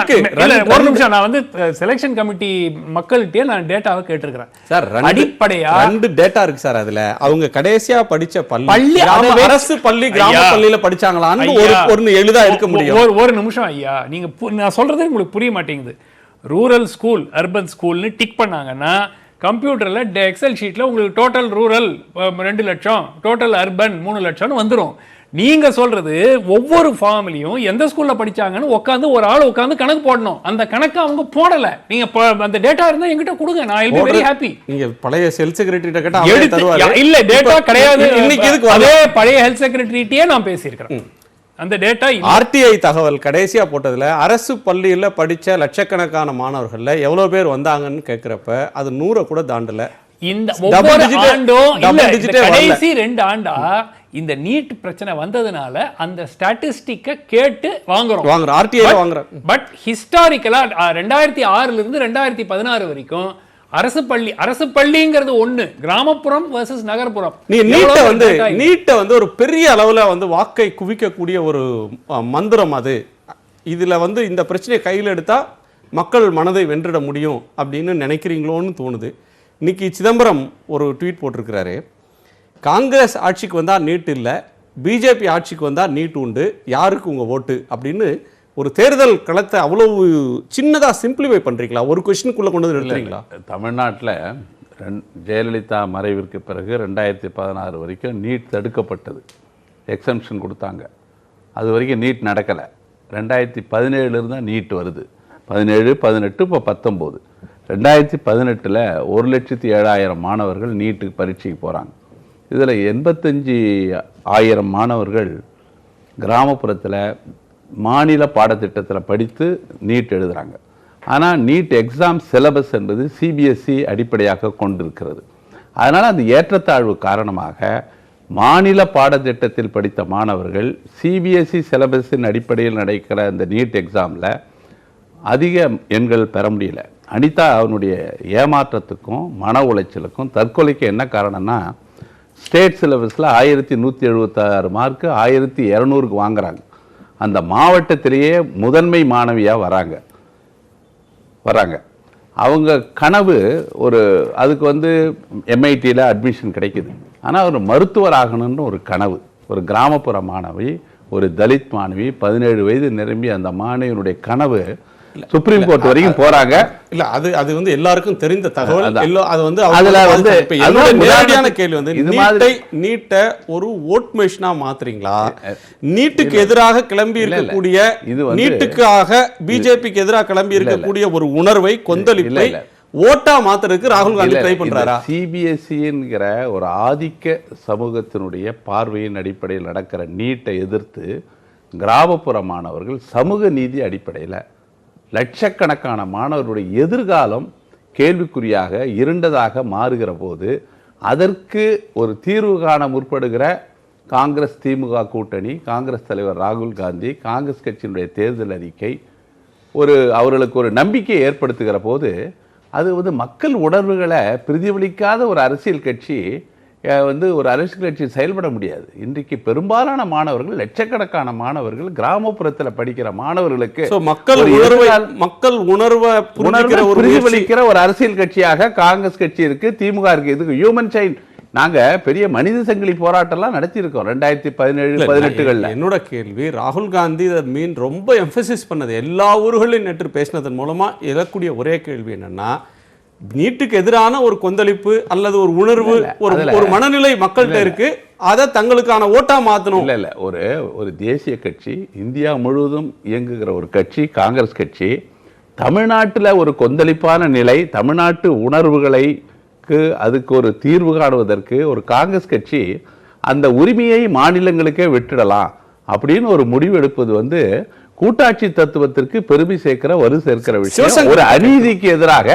ஒரு நிமிஷம். நான் வந்து செலக்ஷன் கமிட்டி மக்கள்கிட்டயே நான் டேட்டாவை கேட்டிருக்கிறேன் சார். அடிப்படையா 2 டேட்டா இருக்கு சார். அதுல அவங்க கடைசியா படிச்ச பள்ளி அரசு பள்ளி கிராம பள்ளியில படிச்சாங்களான்னு ஒரு எளிதா இருக்க முடியும். ஒரு நிமிஷம் ஐயா, நீங்க நான் சொல்றது உங்களுக்கு புரிய மாட்டேங்குது. ரூரல் ஸ்கூல் அர்பன் ஸ்கூல்னு டிக் பண்ணாங்கன்னா கம்ப்யூட்டரில் எக்ஸல் ஷீட்டில் உங்களுக்கு டோட்டல் ரூரல் 2 லட்சம், டோட்டல் அர்பன் 3 லட்சம்னு வந்துடும். நீங்கள் சொல்கிறது ஒவ்வொரு ஃபார்ம்லையும் எந்த ஸ்கூலில் படித்தாங்கன்னு உட்காந்து ஒரு ஆள் உட்காந்து கணக்கு போடணும். அந்த கணக்கு அவங்க போடலை. நீங்கள் அந்த டேட்டா இருந்தால் எங்கிட்ட கொடுங்க, நான் வில் பி வெரி ஹாப்பி. நீங்கள் பழைய ஹெல்த் செக்ரட்டரிட்ட கேட்டால் இல்லை டேட்டா கிடையாது. இன்னைக்கு அதே பழைய ஹெல்த் செக்ரட்டரிட்டியே நான் பேசியிருக்கிறேன். அந்த டேட்டா ஆர்டிஐ தகவல் கடைசியா போட்டதுல அரசு பள்ளியில படிச்ச லட்சக்கணக்கான மாணவர்கள்ல எவ்வளவு பேர் வந்தாங்கன்னு கேக்குறப்ப அது 100 கூட தாண்டல. இந்த ஒவ்வொரு ஆண்டும் கடைசி 2 ஆண்டா இந்த நீட் பிரச்சனை வந்ததுனால அந்த ஸ்டாட்டிஸ்டிக்கை கேட்டு வாங்குறோம் ஆர்டிஐ வாங்குறோம். பட் ஹிஸ்டாரிக்கலா 2006 இருந்து 2016 வரைக்கும் அரசு பள்ளிங்கிறது ஒண்ணு, கிராமப்புறம் வெர்சஸ் நகர்ப்புறம். நீ நீட்டை வந்து ஒரு பெரிய அளவுல வந்து வாக்கை குவிக்கக்கூடிய ஒரு மந்திரம் அது. இதுல வந்து இந்த பிரச்சனையை கையில் எடுத்தா மக்கள் மனதை வென்றிட முடியும் அப்படின்னு நினைக்கிறீங்களோன்னு தோணுது. இன்னைக்கு சிதம்பரம் ஒரு ட்வீட் போட்டிருக்கிறாரு, காங்கிரஸ் ஆட்சிக்கு வந்தா நீட் இல்லை, பிஜேபி ஆட்சிக்கு வந்தா நீட் உண்டு, யாருக்கு உங்க ஓட்டு அப்படின்னு ஒரு தேர்தல் களத்தை அவ்வளவு சின்னதாக சிம்பிளிஃபை பண்ணுறீங்களா? ஒரு கொஸ்டினுக்குள்ளே கொண்டு வந்து நிறுத்துறீங்களா? தமிழ்நாட்டில் ஜெயலலிதா மறைவிற்கு பிறகு 2016 வரைக்கும் நீட் தடுக்கப்பட்டது, எக்ஸம்ஷன் கொடுத்தாங்க. அது வரைக்கும் நீட் நடக்கலை. 2017 தான் நீட் வருது. 17, 18, இப்போ 19. 2018 1,07,000 மாணவர்கள் நீட்டுக்கு பரீட்சைக்கு போகிறாங்க. இதில் 85,000 மாணவர்கள் கிராமப்புறத்தில் மாநில பாடத்திட்டத்தில் படித்து நீட் எழுதுகிறாங்க. ஆனால் நீட் எக்ஸாம் சிலபஸ் என்பது சிபிஎஸ்இ அடிப்படையாக கொண்டிருக்கிறது. அதனால் அந்த ஏற்றத்தாழ்வு காரணமாக மாநில பாடத்திட்டத்தில் படித்த மாணவர்கள் சிபிஎஸ்இ சிலபஸின் அடிப்படையில் நடக்கிற அந்த நீட் எக்ஸாமில் அதிக எண்கள் பெற முடியல. அனிதா அவனுடைய ஏமாற்றத்துக்கும் மன உளைச்சலுக்கும் தற்கொலைக்கு என்ன காரணம்னா, ஸ்டேட் சிலபஸில் 1176 மார்க்கு 1200க்கு வாங்குறாங்க. அந்த மாவட்டத்திலேயே முதன்மை மாணவியாக வராங்க. அவங்க கனவு அதுக்கு வந்து எம்ஐடியில் அட்மிஷன் கிடைக்குது. ஆனால் ஒரு மருத்துவர் ஆகணும்னு ஒரு கனவு. ஒரு கிராமப்புற மாணவி, ஒரு தலித் மாணவி, 17 வயது நிரம்பி அந்த மாணவியினுடைய கனவு சுப்ரீம் கோர்ட் வரைக்கும் போறாங்க. இல்ல அது வந்து எல்லாருக்கும் தெரிந்த தகவல். அது வந்து அதுல வந்து நேரடியான கேள்வி வந்து நீட்டை ஒரு ஓட் மெஷினா மாத்துறீங்களா? நீட்டுக்கு எதிராக கிளம்பி இருக்கக்கூடிய, நீட்டுக்காக பிஜேபிக்கு எதிராக கிளம்பி இருக்கக்கூடிய ஒரு உணர்வை, கொந்தளிப்பை ஓட்டா மாத்துறதுக்கு ராகுல் காந்தி ட்ரை பண்றாரா? சிபிஎஸ்இங்கிற ஒரு ஆதிக்க சமூகத்தினுடைய பார்வையின் அடிப்படையில் நடக்கிற நீட்டை எதிர்த்து கிராமப்புற மாணவர்கள் சமூக நீதி அடிப்படையில் லட்சக்கணக்கான மாணவர்களுடைய எதிர்காலம் கேள்விக்குறியாக இருண்டதாக மாறுகிற போது அதற்கு ஒரு தீர்வு காண முற்படுகிற காங்கிரஸ் திமுக கூட்டணி, காங்கிரஸ் தலைவர் ராகுல் காந்தி, காங்கிரஸ் கட்சியினுடைய தேர்தல் அறிக்கை அவர்களுக்கு ஒரு நம்பிக்கையை ஏற்படுத்துகிற போது அது வந்து மக்கள் உணர்வுகளை பிரதிபலிக்காத ஒரு அரசியல் கட்சி ஒரு அரசியல் கட்சி செயல்பட முடியாது. இன்றைக்கு பெரும்பாலான மாணவர்கள், லட்சக்கணக்கான மாணவர்கள், கிராமப்புறத்தில் படிக்கிற மாணவர்களுக்கு மக்கள் உணர்வை பிரதிபலிக்கிற ஒரு அரசியல் கட்சியாக காங்கிரஸ் கட்சி இருக்கு, திமுக இருக்கு. இதுக்கு ஹியூமன் சைல்ட் நாங்க பெரிய மனித சங்கிலி போராட்டம்லாம் நடத்தியிருக்கோம் 2017-18. என்னோட கேள்வி, ராகுல் காந்தி மீன் ரொம்ப எம்பசிஸ் பண்ணது எல்லா ஊர்களிலும் நேற்று பேசினதன் மூலமா எழக்கூடிய ஒரே கேள்வி என்னன்னா, நீட்டுக்கு எதிரான ஒரு கொந்தளிப்பு அல்லது ஒரு உணர்வு, ஒரு மனநிலை மக்கள்கிட்ட இருக்கு, அதை தங்களுக்கான ஓட்டா மாத்தணும். இல்ல ஒரு தேசிய கட்சி, இந்தியா முழுவதும் இயங்குகிற ஒரு கட்சி காங்கிரஸ் கட்சி, தமிழ்நாட்டில் ஒரு கொந்தளிப்பான நிலை, தமிழ்நாட்டு உணர்வுகளுக்கு அதுக்கு ஒரு தீர்வு காணுவதற்கு ஒரு காங்கிரஸ் கட்சி அந்த உரிமையை மாநிலங்களுக்கே விட்டுடலாம் அப்படின்னு ஒரு முடிவு எடுப்பது கூட்டாட்சி தத்துவத்திற்கு பெருமை சேர்க்கிற சேர்க்கிற விஷயம் சிவசங்கர் ஒரு அநீதிக்கு எதிராக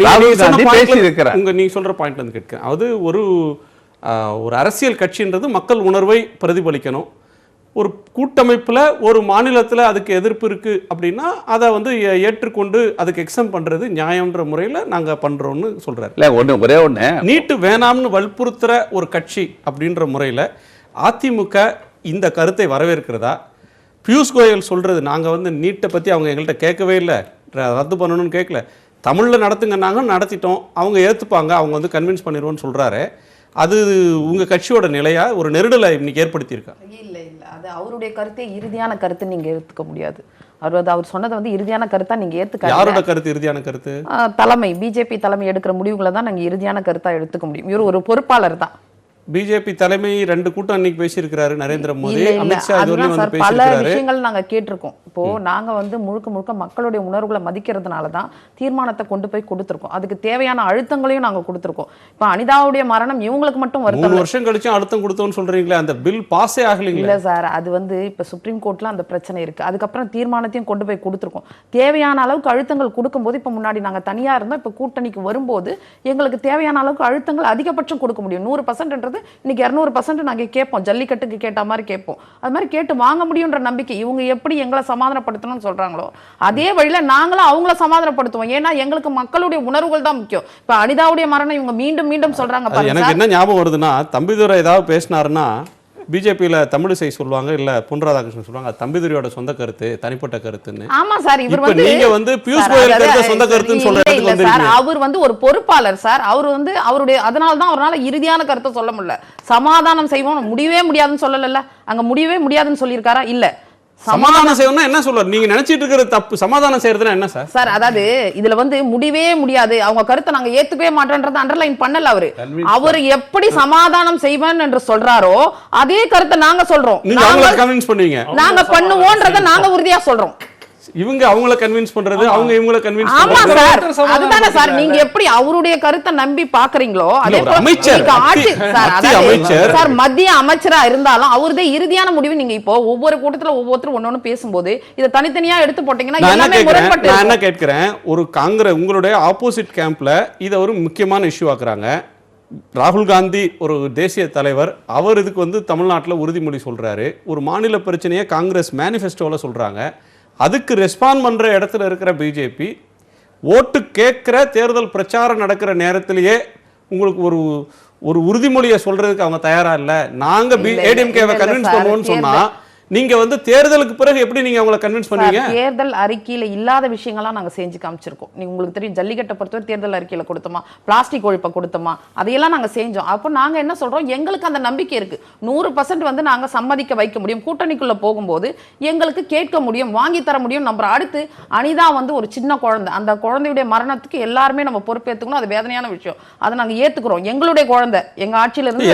ராகுல் காந்தி பேசி இருக்கிறார். நீங்க சொல்ற பாயிண்ட் வந்து கேட்கிறேன். அது ஒரு அரசியல் கட்சின்றது மக்கள் உணர்வை பிரதிபலிக்கணும். ஒரு கூட்டமைப்புல ஒரு மாநிலத்துல அதுக்கு எதிர்ப்பு இருக்கு அப்படின்னா அதை வந்து ஏற்றுக்கொண்டு அதுக்கு எக்ஸம் பண்றது நியாயம்ன்ற முறையில நாங்க பண்றோம்னு சொல்றாரு. இல்ல ஒரே ஒண்ணு நீட்டு வேணாம்னு வற்புறுத்துற ஒரு கட்சி அப்படின்ற முறையில அதிமுக இந்த கருத்தை வரவேற்கிறதா? பியூஷ் கோயல் சொல்றது, நாங்க வந்து நீட்டை பத்தி அவங்க எங்கள்கிட்ட கேட்கவே இல்லை, ரத்து பண்ணணும்னு கேட்கல, தமிழ்ல நடத்துங்கன்னாங்க, நடத்திட்டோம், அவங்க ஏத்துப்பாங்க, அவங்க வந்து கன்வின்ஸ் பண்ணிடுவோம்னு சொல்றாரு. அது உங்க கட்சியோட நிலையா ஒரு நெருடலை இன்னைக்கு ஏற்படுத்தியிருக்கா? இல்ல இல்ல, அது அவருடைய கருத்தே இறுதியான கருத்து நீங்க ஏத்துக்க முடியாது. அவர் சொன்னதை வந்து இறுதியான கருத்தா நீங்க ஏத்துக்க. யாரோட கருத்து இறுதியான கருத்து? தலைமை, பிஜேபி தலைமை எடுக்கிற முடிவுகளை தான் நாங்க இறுதியான கருத்தா எடுத்துக்க முடியும். இவர் ஒரு பொறுப்பாளர் தான். பிஜேபி தலைமை 2 கூட்டம் அன்னைக்கு பேசியிருக்கிறாரு நரேந்திர மோடி, அமித்ஷா பல விஷயங்கள் நாங்க கேட்டிருக்கோம். இப்போ நாங்க வந்து முழுக்க மக்களுடைய உணர்வுகளை மதிக்கிறதுனால தான் தீர்மானத்தை கொண்டு போய் கொடுத்துருக்கோம். அதுக்கு தேவையான அழுத்தங்களையும் நாங்க கொடுத்துருக்கோம். இப்போ அனிதாவுடைய மரணம் இவங்களுக்கு மட்டும் 3 வருஷம் கழிச்சு அழுத்தம் கொடுத்தோம்னு சொல்றீங்களே, அந்த பில் பாஸே ஆகலைங்களா? இல்ல சார், அது வந்து இப்ப சுப்ரீம் கோர்ட்ல அந்த பிரச்சனை இருக்கு. அதுக்கப்புறம் தீர்மானத்தையும் கொண்டு போய் கொடுத்துருக்கோம். தேவையான அளவுக்கு அழுத்தங்கள் கொடுக்கும்போது, இப்ப முன்னாடி நாங்க தனியா இருந்தோம், இப்ப கூட்டணிக்கு வரும்போது எங்களுக்கு தேவையான அளவுக்கு அழுத்தங்கள் அதிகபட்சம் கொடுக்க முடியும். 100% இன்னைக்கு 200% நாங்க கேட்போம், ஜல்லிக்கட்டுக்கு கேட்ட மாதிரி கேட்போம். அது மாதிரி கேட்டு வாங்க முடியும்ன்ற நம்பிக்கை. இவங்க எப்படி எங்களை சமாதானப்படுத்தணும்னு சொல்றாங்களோ அதே வழியில நாங்களும் அவங்கள சமாதானப்படுத்துவோம். ஏன்னா எங்களுக்கு மக்களுடைய உணர்வுகள் தான் முக்கியம். இப்ப அனிதாவுடைய மரணம் இவங்க மீண்டும் சொல்றாங்க. எனக்கு என்ன ஞாபகம் வருதுன்னா, தம்பிதுரை ஏதாவது பேசினாருன்னா பிஜேபியில தமிழிசை சொல்லுவாங்க, இல்ல பொன் ராதாகிருஷ்ணன் சொல்லுவாங்க, தம்பிதுரையோட சொந்த கருத்து, தனிப்பட்ட கருத்துன்னு. ஆமா சார், இவர் வந்து நீங்க வந்து பியூஷ் கோயல் கருத்து சொந்த கருத்துன்னு சொல்றதுக்கு வந்திருக்கீங்க. அவர் வந்து ஒரு பொறுப்பாளர் சார். அவர் வந்து அவருடைய அதனால தான் அவரால் இறுதியான கருத்தை சொல்ல முடியல. சமாதானம் செய்வோம் முடியவே முடியாதுன்னு சொல்லல. அங்க முடியவே முடியாதுன்னு சொல்லியிருக்காரா? இல்ல. சமாதானம் செய்யணும்னா என்ன சொல்றாரு? நீங்க நினைச்சிட்டு இருக்கிற தப்பு. சமாதானம் செய்யறதுனா என்ன சார்? சார், அதாவது இதுல வந்து முடிவே முடியாது, அவங்க கருத்தை நாங்க ஏத்துக்கவே மாட்டோம்ன்றத அண்டர்லைன் பண்ணல. அவர் எப்படி சமாதானம் செய்வேன் என்று சொல்றாரோ அதே கருத்தை நாங்க சொல்றோம். நீங்க அவங்கள கன்வின்ஸ் பண்ணுவீங்க, நாங்க பண்ணுவோம்ன்றத நாங்க உறுதியா சொல்றோம். இவங்க அவங்கள கன்வின்ஸ் பண்றது, அவங்க இவங்கள கன்வின்ஸ் பண்றது. ஆமா சார், அதுதானே சார். நீங்க எப்படி அவருடைய கருத்தை நம்பி பாக்குறீங்களோ அதே போல அமைச்சர் சார், மத்திய அமைச்சரா இருந்தாலும் அவருடைய இறுதியான முடிவு. நீங்க இப்போ ஒவ்வொரு கூட்டத்துல ஒவ்வொருத்தரும் ஒன்னொன்னு பேசும்போது இதை தனித்தனியா எடுத்து போட்டீங்கன்னா எல்லாமே முரண்பட்டு. நான் என்ன கேட்கிறேன், ஒரு காங்கிரஸ் உங்களுடைய ஆப்போசிட் கேம்ப்ல இதை ஒரு முக்கியமான இஷ்யூ ஆக்குறாங்க. ராகுல் காந்தி ஒரு தேசிய தலைவர், அவர் இதுக்கு வந்து தமிழ்நாட்டில் உறுதிமொழி சொல்றாரு. ஒரு மாநில பிரச்சனையை காங்கிரஸ் மேனிஃபெஸ்டோவில் சொல்றாங்க. அதுக்கு ரெஸ்பாண்ட் பண்ற இடத்துல இருக்கிற பிஜேபி ஓட்டு கேட்கிற தேர்தல் பிரச்சாரம் நடக்கிற நேரத்திலேயே உங்களுக்கு ஒரு உறுதிமொழியை சொல்றதுக்கு அவங்க தயாரா இல்ல. நாங்க ஏடிஎம்கேவை கன்வின்ஸ் பண்ணுவோம்னு சொன்னா நீங்க வந்து தேர்தலுக்கு பிறகு எப்படி நீங்க அவங்களை கன்வின்ஸ் பண்ணுவீங்க? தேர்தல் அறிக்கையில இல்லாத விஷயங்கள்லாம் நாங்க செஞ்சு காமிச்சிருக்கோம். நீங்க உங்களுக்கு தெரியும், ஜல்லிக்கட்டை பொறுத்தவரை தேர்தல் அறிக்கையில கொடுத்தோமா, பிளாஸ்டிக் ஒழிப்பை கொடுத்தோமா, அதையெல்லாம் நாங்க செஞ்சோம். அப்போ நாங்க என்ன சொல்றோம், எங்களுக்கு அந்த நம்பிக்கை இருக்கு. 100% வந்து நாங்க சம்மதிக்க வைக்க முடியும். கூட்டணிக்குள்ள போகும்போது எங்களுக்கு கேட்க முடியும், வாங்கி தர முடியும். நம்ம அடுத்து அனிதா வந்து ஒரு சின்ன குழந்தை, அந்த குழந்தையுடைய மரணத்துக்கு எல்லாருமே நம்ம பொறுப்பேற்றுக்கணும். அது வேதனையான விஷயம், அதை நாங்க ஏத்துக்கிறோம். எங்களுடைய குழந்தை எங்க ஆட்சியில இருந்து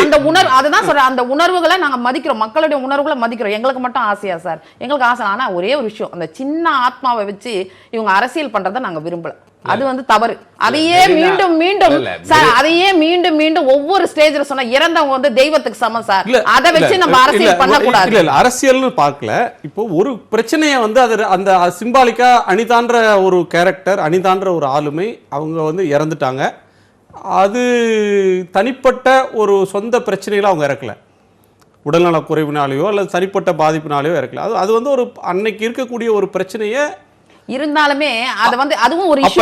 அந்த உணர்வு, அதுதான் சொல்றேன், அந்த உணர்வுகளை நாங்க மதிக்கிறோம். மக்களுடைய உணர்வுகளை மதிக்கிறோம். எங்களுக்கு மட்டும் ஆசையா சார்? எங்களுக்கு ஆசை. ஆனா ஒரே ஒரு விஷயம், அந்த சின்ன ஆத்மாவை வச்சு இவங்க அரசியல் பண்றதை நாங்க விரும்பல. அது வந்து தவறு. அதையே மீண்டும் சார், அதையே மீண்டும் ஒவ்வொரு ஸ்டேஜ்ல சொன்னா இறந்தவங்க வந்து தெய்வத்துக்கு சமம் சார். அதை வச்சு நம்ம அரசியல் பண்ண கூடாது. இல்ல அரசியல்னு பார்க்கல. இப்போ ஒரு பிரச்சனையை வந்து அது அந்த சிம்பாலிக்கா அனிதான்ற ஒரு கேரக்டர், அனிதான்ற ஒரு ஆளுமை அவங்க வந்து இறந்துட்டாங்க. அது தனிப்பட்ட ஒரு சொந்த பிரச்சனையில அவங்க இறக்கல, உடல்நல குறைவினாலேயோ அல்லது தனிப்பட்ட பாதிப்பினாலேயோ இறக்கல. அது வந்து ஒரு அன்னைக்கு இருக்கக்கூடிய ஒரு பிரச்சனையை இருந்தாலுமே அது வந்து அதுவும் ஒரு இஷ்யூ.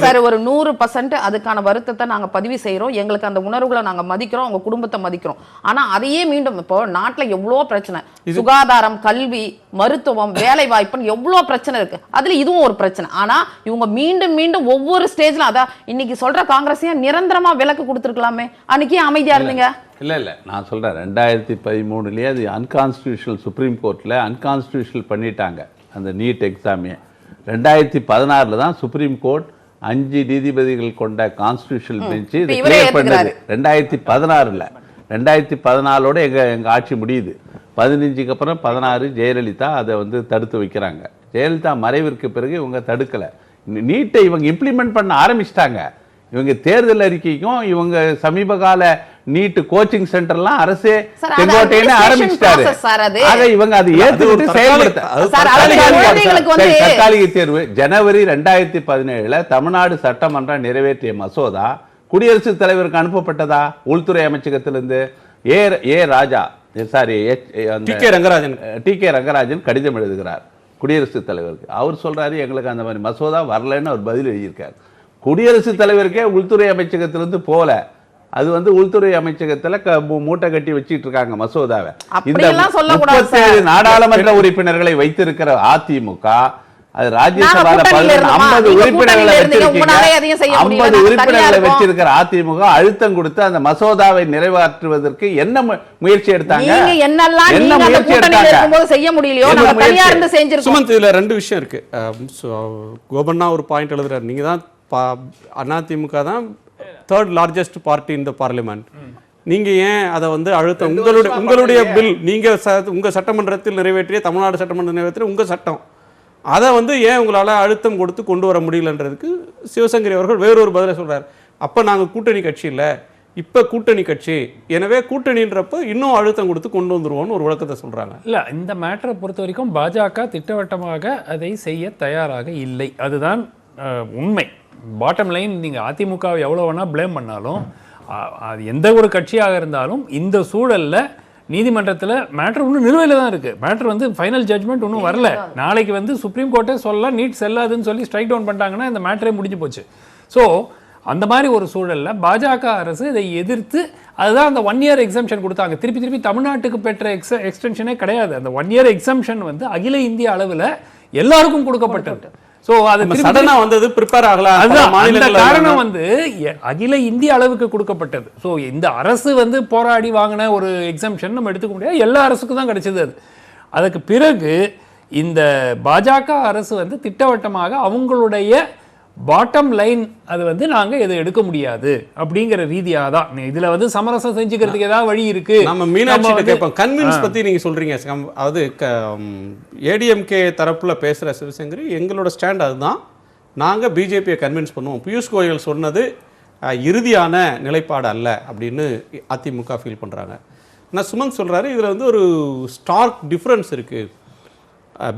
சார், ஒரு 100% அதுக்கான வருத்தத்தை நாங்க பதிவு செய்யறோம். எங்களுக்கு அந்த உணர்வுகளை நாங்க மதிக்கிறோம், உங்க குடும்பத்தை மதிக்கிறோம். ஆனா அதையே மீண்டும், இப்போ நாட்டுல எவ்வளவு பிரச்சனை, சுகாதாரம், கல்வி, மருத்துவம், வேலை வாய்ப்புன்னு எவ்வளவு பிரச்சனை இருக்கு. அதுல இதுவும் ஒரு பிரச்சனை. ஆனா இவங்க மீண்டும் ஒவ்வொரு ஸ்டேஜ்ல, அதான் இன்னைக்கு சொல்ற காங்கிரஸையே நிரந்தரமா விலக்கு கொடுத்துருக்கலாமே, அன்னைக்கு அமைதியா இருந்தீங்க. இல்லை நான் சொல்கிறேன், 2013 அது அன்கான்ஸ்டியூஷனல், சுப்ரீம் கோர்ட்டில் அன்கான்ஸ்டியூஷனல் பண்ணிட்டாங்க அந்த நீட் எக்ஸாமே. 2016 தான் சுப்ரீம் கோர்ட் 5 நீதிபதிகள் கொண்ட கான்ஸ்டியூஷனல் பெஞ்சு இதை கிளியர் பண்ணது. 2016 2014 எங்கள் ஆட்சி முடியுது. 15க்கு அப்புறம் 16 ஜெயலலிதா அதை வந்து தடுத்து வைக்கிறாங்க. ஜெயலலிதா மறைவிற்கு பிறகு இவங்க தடுக்கலை. நீட்டை இவங்க இம்ப்ளிமெண்ட் பண்ண ஆரம்பிச்சிட்டாங்க. இவங்க தேர்தல் அறிக்கைக்கும் இவங்க சமீப கால நீட் கோச்சிங் சென்டர்லாம் அரசே Sir, அது செங்கோட்டையில administration ஆரம்பிச்சிட்டாரு. process, sir, அது. ஆக இவங்க அது ஏத்துக்கிட்டு செயல்படுத்த Sir, அது குழந்தைங்களுக்கு வந்து தற்காலிக தேர்வு ஜனவரி 2017 தமிழ்நாடு சட்டமன்றம் நிறைவேற்றிய மசோதா குடியரசுத் தலைவருக்கு அனுப்பப்பட்டதா? உள்துறை அமைச்சகத்திலிருந்து ஏ ராஜா சாரி டி.கே. ரங்கராஜன் கடிதம் எழுதுகிறார் குடியரசுத் தலைவருக்கு. அவர் சொல்றாரு எங்களுக்கு அந்த மாதிரி மசோதா வரலன்னு அவர் பதில் எழுதியிருக்கார். குடியரசுத் தலைவருக்கே உள்துறை அமைச்சகத்திலிருந்து போல, அது வந்து உள்துறை அமைச்சகத்துல மூட்டை கட்டி வச்சிட்டு இருக்காங்க மசோதாவை. இந்த 37 நாடாளுமன்ற உறுப்பினர்களை வைத்திருக்கிற அதிமுக அது ராஜ்யசபால 50 உறுப்பினர்களை வச்சிருக்கிற அதிமுக அழுத்தம் கொடுத்து அந்த மசோதாவை நிறைவேற்றுவதற்கு என்ன முயற்சி எடுத்தாங்க? என்ன முயற்சி எடுத்தாங்க? செய்ய முடியலையோ நம்ம தனியா இருந்து செஞ்சிருக்கோம். சுமந்த், இதுல ரெண்டு விஷயம் இருக்கு. கோபண்ணா ஒரு பாயிண்ட் எழுதுறாரு, நீங்க தான் அதிமுக தான் third largest party in the parliament. நீங்க ஏன் அதை வந்து அழுத்தம் உங்களுடைய பில் நீங்க உங்க சட்டமன்றத்தில் நிறைவேற்றிய தமிழ்நாடு சட்டமன்ற நிறைவேற்றிய உங்க சட்டம் அதை வந்து ஏன் உங்களால் அழுத்தம் கொடுத்து கொண்டு வர முடியலன்றதுக்கு சிவசங்கரி அவர்கள் வேறொரு பதிலை சொல்றார். அப்போ நாங்கள் கூட்டணி கட்சி இல்லை, இப்போ கூட்டணி கட்சி, எனவே கூட்டணின்றப்ப இன்னும் அழுத்தம் கொடுத்து கொண்டு வந்துருவோம்னு ஒரு விளக்கத்தை சொல்றாங்க. இல்லை, இந்த மேட்டரை பொறுத்த வரைக்கும் பாஜக திட்டவட்டமாக அதை செய்ய தயாராக இல்லை. அதுதான் உண்மை. Bottom line. நீங்கள் அதிமுகவை எவ்வளோ வேணால் ப்ளேம் பண்ணாலும் அது எந்த ஒரு கட்சியாக இருந்தாலும் இந்த சூழலில் நீதிமன்றத்தில் மேட்ரு இன்னும் நிலுவையில் தான் இருக்குது. மேட்ரு வந்து ஃபைனல் ஜட்மெண்ட் இன்னும் வரல. நாளைக்கு வந்து சுப்ரீம் கோர்ட்டே சொல்ல நீட் செல்லாதுன்னு சொல்லி ஸ்ட்ரைக் டவுன் பண்ணிட்டாங்கன்னா இந்த மேட்டரே முடிஞ்சு போச்சு. ஸோ அந்த மாதிரி ஒரு சூழலில் பாஜக அரசு இதை எதிர்த்து அதுதான் அந்த 1 year எக்ஸம்ஷன் கொடுத்தாங்க. திருப்பி தமிழ்நாட்டுக்கு பெற்ற எக்ஸ்டென்ஷனே கிடையாது. அந்த 1 year எக்ஸம்ஷன் வந்து அகில இந்திய அளவில் எல்லாருக்கும் கொடுக்கப்பட்டது. சோ அது சடனா வந்தது, பிரிப்பேர் ஆகல. அந்த காரணம் வந்து அகில இந்திய அளவுக்கு கொடுக்கப்பட்டது. சோ இந்த அரசு வந்து போராடி வாங்கின ஒரு எக்ஸம்ஷன் நம்ம எடுத்துக்க முடியாது. எல்லா அரசுக்கும் தான் கிடைச்சது அது. அதுக்கு பிறகு இந்த பாஜக அரசு வந்து திட்டவட்டமாக அவங்களுடைய பாட்டம் லைன் அது வந்து நாங்க இதை எடுக்க முடியாது அப்படிங்கிற ரீதியாக தான் இதுல வந்து சமரசம் செஞ்சுக்கிறதுக்கு ஏதாவது வழி இருக்கு. நம்ம மீனாட்சி கேட்போம், கன்வின்ஸ் பத்தி நீங்க சொல்றீங்க. அதாவது ஏடிஎம்கே தரப்புல பேசுற சிவசங்கரி எங்களோட ஸ்டாண்ட் அதுதான், நாங்க பிஜேபியை கன்வின்ஸ் பண்ணுவோம். பியூஷ் கோயல் சொன்னது இறுதியான நிலைப்பாடு அல்ல அப்படின்னு அதிமுக ஃபீல் பண்றாங்க. ஆனால் சுமந்த் சொல்றாரு இதுல வந்து ஒரு ஸ்டார்க் டிஃபரன்ஸ் இருக்கு.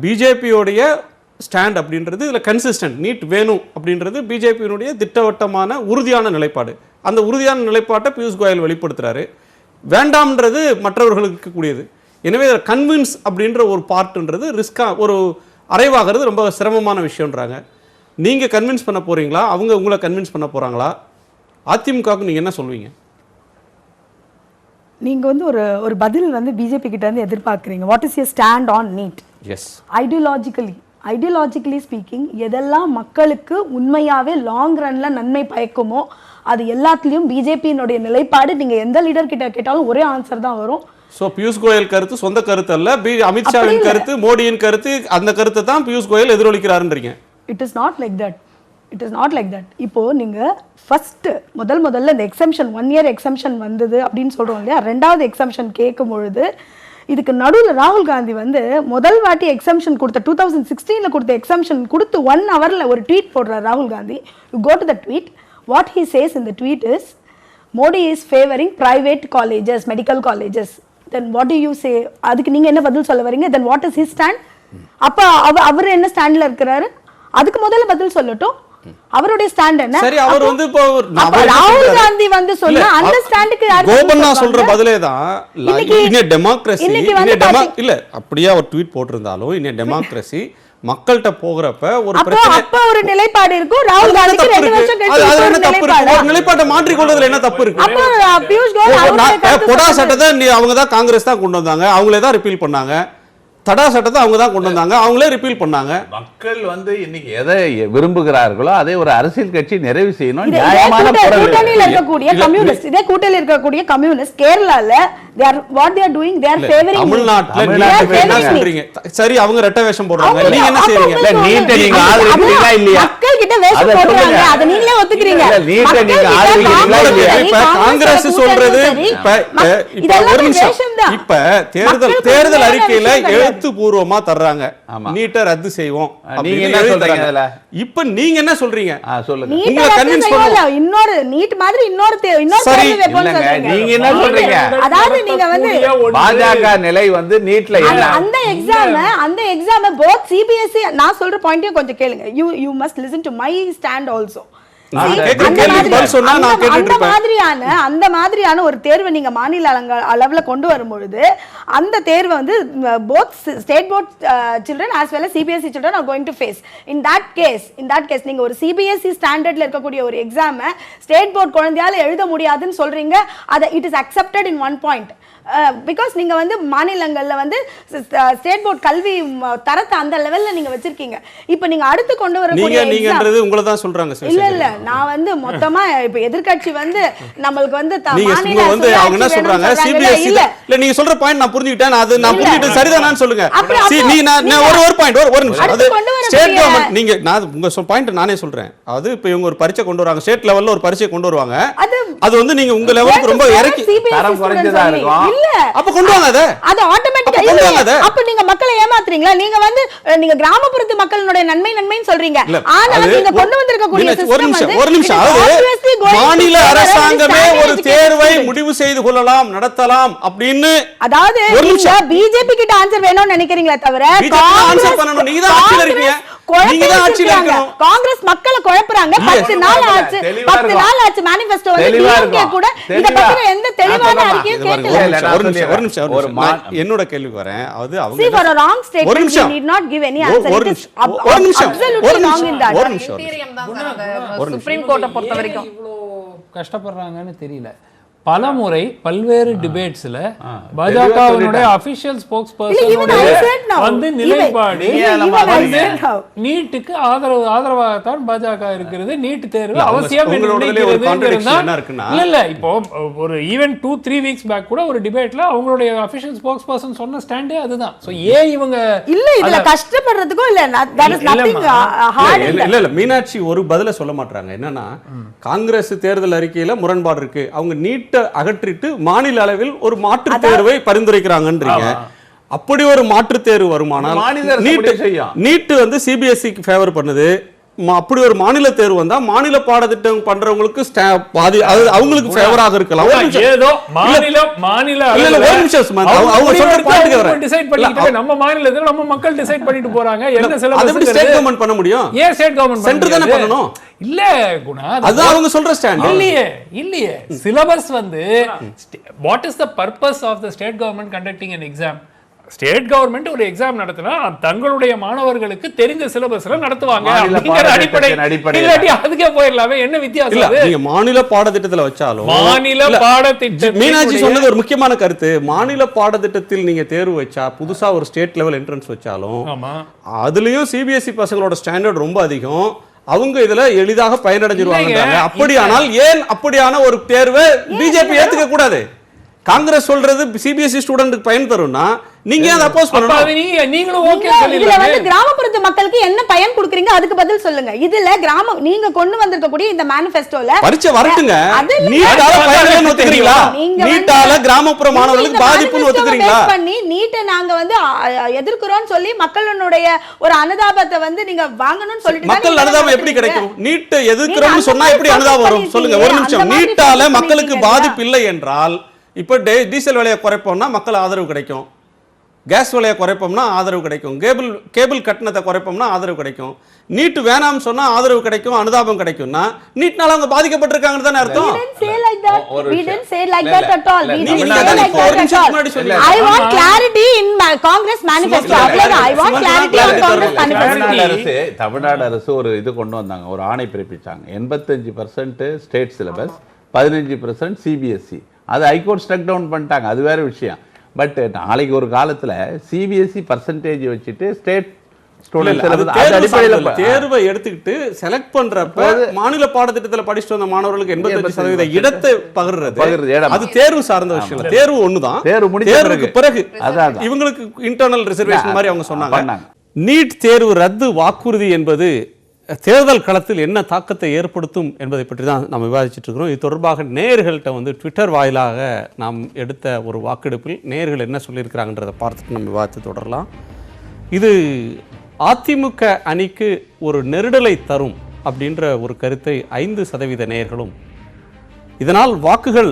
பிஜேபியோடைய ஸ்டாண்ட் அப்படின்றது இதில் கன்சிஸ்டன்ட், நீட் வேணும் அப்படின்றது பிஜேபியினுடைய திட்டவட்டமான உறுதியான நிலைப்பாடு. அந்த உறுதியான நிலைப்பாட்டை பியூஷ் கோயல் வெளிப்படுத்துறாரு. வேண்டாம்ன்றது மற்றவர்களுக்கு கூடியது. எனவே இதில் கன்வின்ஸ் அப்படின்ற ஒரு பார்ட்ன்றது ரிஸ்காக ஒரு அரைவாகிறது ரொம்ப சிரமமான விஷயம்ன்றாங்க. நீங்கள் கன்வின்ஸ் பண்ண போறீங்களா, அவங்க உங்களை கன்வின்ஸ் பண்ண போகிறாங்களா? அதிமுகவுக்கு நீங்கள் என்ன சொல்வீங்க? நீங்கள் வந்து ஒரு பதில் வந்து பிஜேபி கிட்ட இருந்து எதிர்பார்க்குறீங்க. What is your stand on NEET? Yes, ideologically speaking எதெல்லாம் மக்களுக்கு உண்மையாகவே லாங் ரன்ல நன்மை பயக்குமோ அது எல்லாத்துலேயும் பிஜேபியினுடைய நிலைப்பாடு நீங்கள் எந்த லீடர் கிட்ட கேட்டாலும் ஒரே ஆன்சர் தான் வரும். ஸோ பியூஷ் கோயல் கருத்து சொந்த கருத்து அல்ல, அமித்ஷாவின் கருத்து, மோடியின் கருத்து, அந்த கருத்தை தான் பியூஷ் கோயல் எதிரொலிக்கிறாருன்றீங்க. It is not like that. இப்போ நீங்கள் ஃபர்ஸ்ட் முதல்ல இந்த எக்ஸம்ஷன் 1 year எக்ஸம்ஷன் வந்தது அப்படின்னு சொல்கிறோம் இல்லையா, ரெண்டாவது எக்ஸம்ஷன் கேட்கும் பொழுது இதுக்கு நடுவில் ராகுல் காந்தி வந்து முதல் வாட்டி எக்ஸம்ஷன் கொடுத்த 2016 கொடுத்த எக்ஸம்ஷன் கொடுத்து 1 hourல ஒரு ட்வீட் போடுறார் ராகுல் Gandhi. You go to the tweet. What he says in the tweet is Modi is favouring private colleges, medical colleges. Then what do you say? அதுக்கு நீங்கள் என்ன பதில் சொல்ல வரீங்க? Then what is his stand? அப்போ அவர் என்ன ஸ்டாண்டில் இருக்கிறாரு? அதுக்கு முதல்ல பதில் சொல்லட்டும். அவருடைய ஸ்டாண்ட் என்ன? சரி, அவர் வந்து இப்போ ராகுல் காந்தி வந்து சொன்ன அந்த ஸ்டாண்டுக்கு கோபண்ணா சொல்ற பதிலே தான் இன்னே டெமோக்ரசி இல்ல. அப்படியே அவர் ட்வீட் போட்டிருந்தாலும் இன்னே டெமோக்ரசி மக்கள்கிட்ட போகிறப்ப ஒரு பிரச்சனை, அப்ப ஒரு நிலைப்பாடு இருக்கும். ராகுல் காந்திக்கு 2 வருஷம் கழிச்சு என்ன தப்பு இருக்கு? ஒரு நிலைப்பாட்டை மாற்றி கொள்வதில் என்ன தப்பு இருக்கு? அப்ப பியூஷ் கோயல் பொடா சட்டத்தை அவங்க தான் காங்கிரஸ் தான் கொண்டு வந்தாங்க, அவங்களே தான் ரிப்பீல் பண்ணாங்க. தடா சட்டத்தை அவங்க தான் கொண்டு வந்தாங்க, அவங்களே ரிப்பீல் பண்ணாங்க. மக்கள் வந்து இன்னைக்கு எதை விரும்புகிறார்களோ அதை ஒரு அரசியல் கட்சி நிறைவு செய்யணும். கூட்டணியில் இருக்கக்கூடிய கம்யூனிஸ்ட் கேரளால what they are doing, they are favoring தமிழ்நாட்டுல me. நீங்க They are என்ன favoring me. சொல்றீங்க? சரி, அவங்க ரெட்டை வேஷம் போடுறாங்க, அவங்க- நீங்க என்ன செய்றீங்க? அப்ப இல்ல, நீட்டை நீங்க அது- ஆதரிக்கிறீங்களா இல்லையா? மக்கள் கிட்ட வேஷம் அதை போடுறாங்க, சொல்லுங்க. அதை நீங்களே ஒத்துக்கிறீங்க. இல்ல, நீட்டை மக்கள் நீங்க கிட்ட ஆதரிக்கிறீங்களா காங்கிரஸ் இல்லையா? சரி, இப்ப காங்கிரஸ் கூட்டணி சொல்றது சரி, இப்ப இதெல்லாம் ஒரு நிமிஷம், வேஷம் தான். இப்ப தேர்தல் மக்களுக்கு தேர்தல் உண்மையான அறிக்கையில விஷயம் கிடையாது. எழுத்துப்பூர்வமா தர்றாங்க, ஆமா. நீட்டை ரத்து செய்வோம் நீங்க அப்படின்னு என்ன எழுதி சொல்றீங்க தர்றாங்க. அதுல? இப்ப நீங்க என்ன சொல்றீங்க? சொல்லுங்க. நீட் உங்களை ரத்து convince செய்யல, பண்ணுவோம். இன்னொரு நீட் மாதிரி இன்னொரு சரி, தேர்வு வைப்போம்னு இல்லைங்க, சொல்றீங்க. நீங்க என்ன சொல்றீங்க? அதாவது நீங்க வந்து பாஜக நிலை வந்து நீட்ல என்ன? அந்த எக்ஸாம் போத் சிபிஎஸ்இ, நான் சொல்ற பாயிண்டையும் கொஞ்சம் கேளுங்க. You must listen to my stand also. நான் கேட்கிற கேள்விக்கு பதில் சொன்னா நான் கேட்டுட்டு இருப்பேன். அந்த மாதிரியான ஒரு தேர்வை நீங்க மாநில அளவுல கொண்டு வரும்பொழுது அந்த தேர்வை வந்து both state board children as well as CBSE children are going to face. In that case நீங்க ஒரு CBSE ஸ்டாண்டர்ட்ல இருக்கக்கூடிய ஒரு எக்ஸாம் ஸ்டேட் போர்ட் குழந்தையால எழுத முடியாதுன்னு சொல்றீங்க. அது it is accepted in one point. Because நீங்க வந்து மாநிலங்கள்ல வந்து ஸ்டேட் போர்ட் கல்வி தரத்தை அந்த லெவல்ல நீங்க வச்சிருக்கீங்க. இப்போ நீங்க அடுத்து கொண்டு வரக்கூடிய நீங்கன்றது உங்களை தான் சொல்றாங்க. இல்ல நான் வந்து மொத்தமா இப்ப எதிர்க்கட்சி வந்து நம்மளுக்கு வந்து நீங்க வந்து அவங்க என்ன சொல்றாங்க, சிபிஎஸ்இ இல்ல நீங்க சொல்ற பாயிண்ட் நான் புரிஞ்சுக்கிட்டேன், நான் புரிஞ்சுக்கிட்டு சரிதானான்னு சொல்லுங்க. நீ ஒரு பாயிண்ட் ஒரு நிமிஷம், அது ஸ்டேட் கவர்மெண்ட் நீங்க நான் உங்க பாயிண்ட் நானே சொல்றேன். அது இப்ப இவங்க ஒரு பரீட்சை கொண்டு வராங்க, ஸ்டேட் லெவல்ல ஒரு பரீட்சை கொண்டு வருவாங்க, அது வந்து நீங்க உங்க லெவலுக்கு ரொம்ப இறக்கி தரம் குறைஞ்சதா இருக்கும். அப்ப கொண்டு வாங்க அது ஆட்டோமேட்டிக்கா இல்ல. அப்ப நீங்க மக்களை ஏமாத்துறீங்களா? நீங்க வந்து நீங்க கிராமப்புறத்து மக்களுடைய நன்மைன்னு சொல்றீங்க. ஆனா நீங்க கொண்டு வந்திருக்கக்கூடிய சிஸ்டம் ஒரு நிமிஷம், மாநில அரசாங்கமே ஒரு தேர்வை முடிவு செய்து கொள்ளலாம், நடத்தலாம் அப்படின்னு. அதாவது நீங்க பிஜேபி கிட்ட ஆன்சர் வேணும்னு நினைக்கிறீங்களா தவிர ஆன்சர் பண்ணணும். நீங்க தான் ஆட்சியில இருக்கீங்க, நீங்க தான் ஆட்சியில இருக்கணும். காங்கிரஸ் மக்களை குழப்புறாங்க. 10 நாள் ஆச்சு manifesto வந்து டிஎம்கே கூட இத பத்தி எந்த தெளிவான அறிக்கையும் கேட்கல. ஒரு நிமிஷம் என்னோட கேள்வி வரேன். அது அவங்க See, for a wrong statement you need not give any answer. ஒரு நிமிஷம் சுப்ரீம் கோர்ட்டை பொறுத்த வரைக்கும் இவ்வளோ கஷ்டப்படுறாங்கன்னு தெரியல. பல முறை பல்வேறு டிபேட்ஸ்ல பாஜகவினுடைய அபிஷியல் ஸ்போக்ஸ் பர்சன் வந்து நிலைப்பாடு நீட்டுக்கு ஆதரவாகத்தான் பாஜக இருக்கிறது. நீட் தேர்வு அவசியம் இல்ல. இப்போ ஒரு ஈவன் 2-3 வீக்ஸ் பேக் கூட ஒரு டிபேட்ல அவங்களுடைய அபிஷியல் ஸ்போக்ஸ் பர்சன் சொன்ன ஸ்டாண்டே அதுதான். சோ ஏன் இவங்க இல்ல இதுல கஷ்டப்படுறதுக்கும் இல்ல, that is nothing hard. இல்ல மீனாட்சி ஒரு பதில சொல்ல மாட்டாங்க. என்னன்னா காங்கிரஸ் தேர்தல் அறிக்கையில முரண்பாடு இருக்கு, அவங்க நீட் அகற்றிட்டு மாநில அளவில் ஒரு மாற்று தேர்வை பரிந்துரைக்கிறாங்கன்றீங்க. அப்படி ஒரு மாற்று தேர்வு வருமானால் நீட் வந்து சிபிஎஸ்இக்கு ஃபேவர் பண்ணுது, அப்படி ஒரு மாநில தேர்வு வந்தா மாநில பாடத்திட்டம் பண்றவங்களுக்கு அவங்களுக்கு ஃபேவராக இருக்கலாம். ஏதோ மாநில டிசைட் பண்ணிட்டு நம்ம மாநிலத்துல நம்ம மக்கள் டிசைட் பண்ணிட்டு போறாங்க. என்ன சிலபஸ் ஸ்டேட் கவர்மெண்ட் பண்ண முடியும்? ஏன் ஸ்டேட் கவர்மெண்ட் சென்டர் தானே பண்ணணும். இல்ல குணா, அதான் அவங்க சொல்ற ஸ்டாண்ட். இல்லையே சிலபஸ் வந்து what is the purpose of the state government conducting an exam? State government ஒரு எக்ஸாம் நடத்தினா தங்களுடைய மாணவர்களுக்கு தெரிஞ்ச சிலபஸ்ல நடத்துவாங்க. அதுக்கே போயிடலாமே, என்ன வித்தியாசம்? நீங்க மாநில பாடத்திட்டத்துல வச்சாலும் மாநில பாடத்திட்டம் மீனாட்சி சொன்னது ஒரு முக்கியமான கருத்து. மாநில பாடத்திட்டத்தில் நீங்க தேர்வு வச்சா புதுசா ஒரு ஸ்டேட் லெவல் என்ட்ரன்ஸ் வச்சாலும் அதுலயும் சிபிஎஸ்இ பசங்களோட ஸ்டாண்டர்ட் ரொம்ப அதிகம், அவங்க இதுல எளிதாக பயனடைஞ்சிருவாங்க. அப்படியானால் ஏன் அப்படியான ஒரு தேர்வை பிஜேபி ஏத்துக்க கூடாது? காங்கிரஸ் சொல்றது சிபிஎஸ்இ ஸ்டூடெண்ட்க்கு பயன் தரும்னா நீங்க அதை அப்போஸ் பண்ணணும். நீங்களும் ஓகே இதுல வந்து கிராமப்புறத்து மக்களுக்கு என்ன பயன் கொடுக்கறீங்க அதுக்கு பதில் சொல்லுங்க. இதுல நீங்க கொண்டு வந்திருக்கக்கூடிய இந்த manifestoல பரீட்சை வரட்டுங்க, நீட்டால பயன் ஒத்துக்கிறீங்களா? நீட்டால கிராமப்புற மாணவர்களுக்கு பாதிப்புன்னு ஒத்துக்கிறீங்களா? பண்ணி நீட்டை நாங்க வந்து எதிர்க்கிறோம்னு சொல்லி மக்களுடைய ஒரு அனுதாபத்தை வந்து நீங்க வாங்கணும்னு சொல்லிட்டு மக்கள் அனுதாபம் எப்படி கிடைக்கும்? நீட்டை எதிர்க்கிறோம்னு சொன்னா எப்படி அனுதாபம் வரும் சொல்லுங்க. ஒரு நிமிஷம், நீட்டால மக்களுக்கு பாதிப்பு இல்லை என்றால் இப்ப டீசல் விலையை குறைப்போம்னா மக்கள் ஆதரவு கிடைக்கும், கேஸ் விலையை குறைப்போம்னா ஆதரவு கிடைக்கும், கேபிள் கட்டணத்தை குறைப்போம்னா ஆதரவு கிடைக்கும். நீட் வேணாம்னு சொன்னா ஆதரவு கிடைக்கும், அனுதாபம் கிடைக்கும்னா நீட்னால அவங்க பாதிக்கப்பட்டிருக்காங்கன்னு தானே அர்த்தம். We didn't say like that at all. We didn't say like that at all. I want clarity in Congress manifesto. I want clarity on Congress manifesto. Tamil Nadu அரசு ஒரு இது கொண்டு வந்தாங்க, ஒரு ஆணை பிறப்பிச்சாங்க. 85% ஸ்டேட் சிலபஸ், 15% சிபிஎஸ்இ. அது ஹைகோர்ட் ஸ்ட்ரக் டவுன் பண்ணிட்டாங்க, அது வேற விஷயம். பட் நாளைக்கு ஒரு காலத்தில் சிபிஎஸ்இ பர்சன்டேஜ் வச்சுட்டு ஸ்டேட் ஸ்டூடெண்ட்ஸ் அது அது தேர்வு அடிப்படையில் சார்ந்தது. தேர்வை எடுத்துக்கிட்டு செலக்ட் பண்றப்ப மாநில பாடத்திட்டத்துல படிச்சுட்டு வந்த மாணவர்களுக்கு 85% இடத்தை பகிர்றது இடம். அது தேர்வு சார்ந்த விஷயம் இல்ல. தேர்வு ஒண்ணுதான். தேர்வு முடிஞ்ச தேர்வுக்கு பிறகு அதான். இவங்களுக்கு இன்டர்னல் ரிசர்வேஷன் மாதிரி அவங்க சொன்னாங்க. பண்ணாங்க. நீட் தேர்வு ரத்து வாக்குறுதி என்பது தேர்தல் களத்தில் என்ன தாக்கத்தை ஏற்படுத்தும் என்பதை பற்றி தான் நாம் விவாதிச்சுட்டு இருக்கிறோம். இது தொடர்பாக நேயர்கள்ட்ட வந்து ட்விட்டர் வாயிலாக நாம் எடுத்த ஒரு வாக்கெடுப்பில் நேயர்கள் என்ன சொல்லியிருக்கிறாங்கன்றதை பார்த்துட்டு நம்ம விவாதத்தை தொடரலாம். இது அதிமுக அணிக்கு ஒரு நெருடலை தரும் அப்படின்ற ஒரு கருத்தை 5% நேயர்களும், இதனால் வாக்குகள்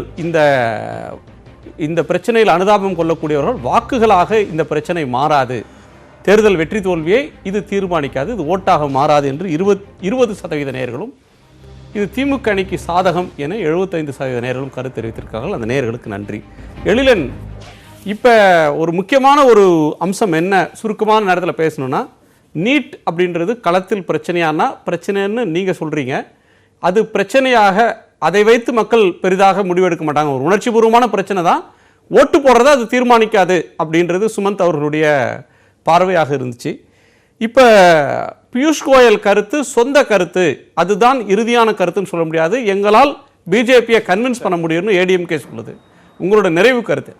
இந்த பிரச்சனையில் அனுதாபம் கொள்ளக்கூடியவர்கள் வாக்குகளாக இந்த பிரச்சனை மாறாது, தேர்தல் வெற்றி தோல்வியை இது தீர்மானிக்காது, இது ஓட்டாக மாறாது என்று 20% நேயர்களும், இது திமுக அணிக்கு சாதகம் என 75% நேயர்களும் கருத்து தெரிவித்திருக்கார்கள். அந்த நேயர்களுக்கு நன்றி. எழிலன், இப்போ ஒரு முக்கியமான ஒரு அம்சம் என்ன சுருக்கமான நேரத்தில் பேசணும்னா, நீட் அப்படின்றது களத்தில் பிரச்சனைன்னு நீங்கள் சொல்கிறீங்க. அது பிரச்சனையாக அதை வைத்து மக்கள் பெரிதாக முடிவெடுக்க மாட்டாங்க. ஒரு உணர்ச்சிபூர்வமான பிரச்சனை தான், ஓட்டு போடுறத அது தீர்மானிக்காது அப்படின்றது சுமந்த் அவர்களுடைய பார்வையாக இருந்துச்சு. இப்போ பியூஷ் கோயல் கருத்து சொந்த கருத்து, அதுதான் இறுதியான கருத்துன்னு சொல்ல முடியாது, எங்களால் பிஜேபியை கன்வின்ஸ் பண்ண முடியும்னு ஏடிஎம்கே சொல்லுது. உங்களோட நிறைவு கருத்து?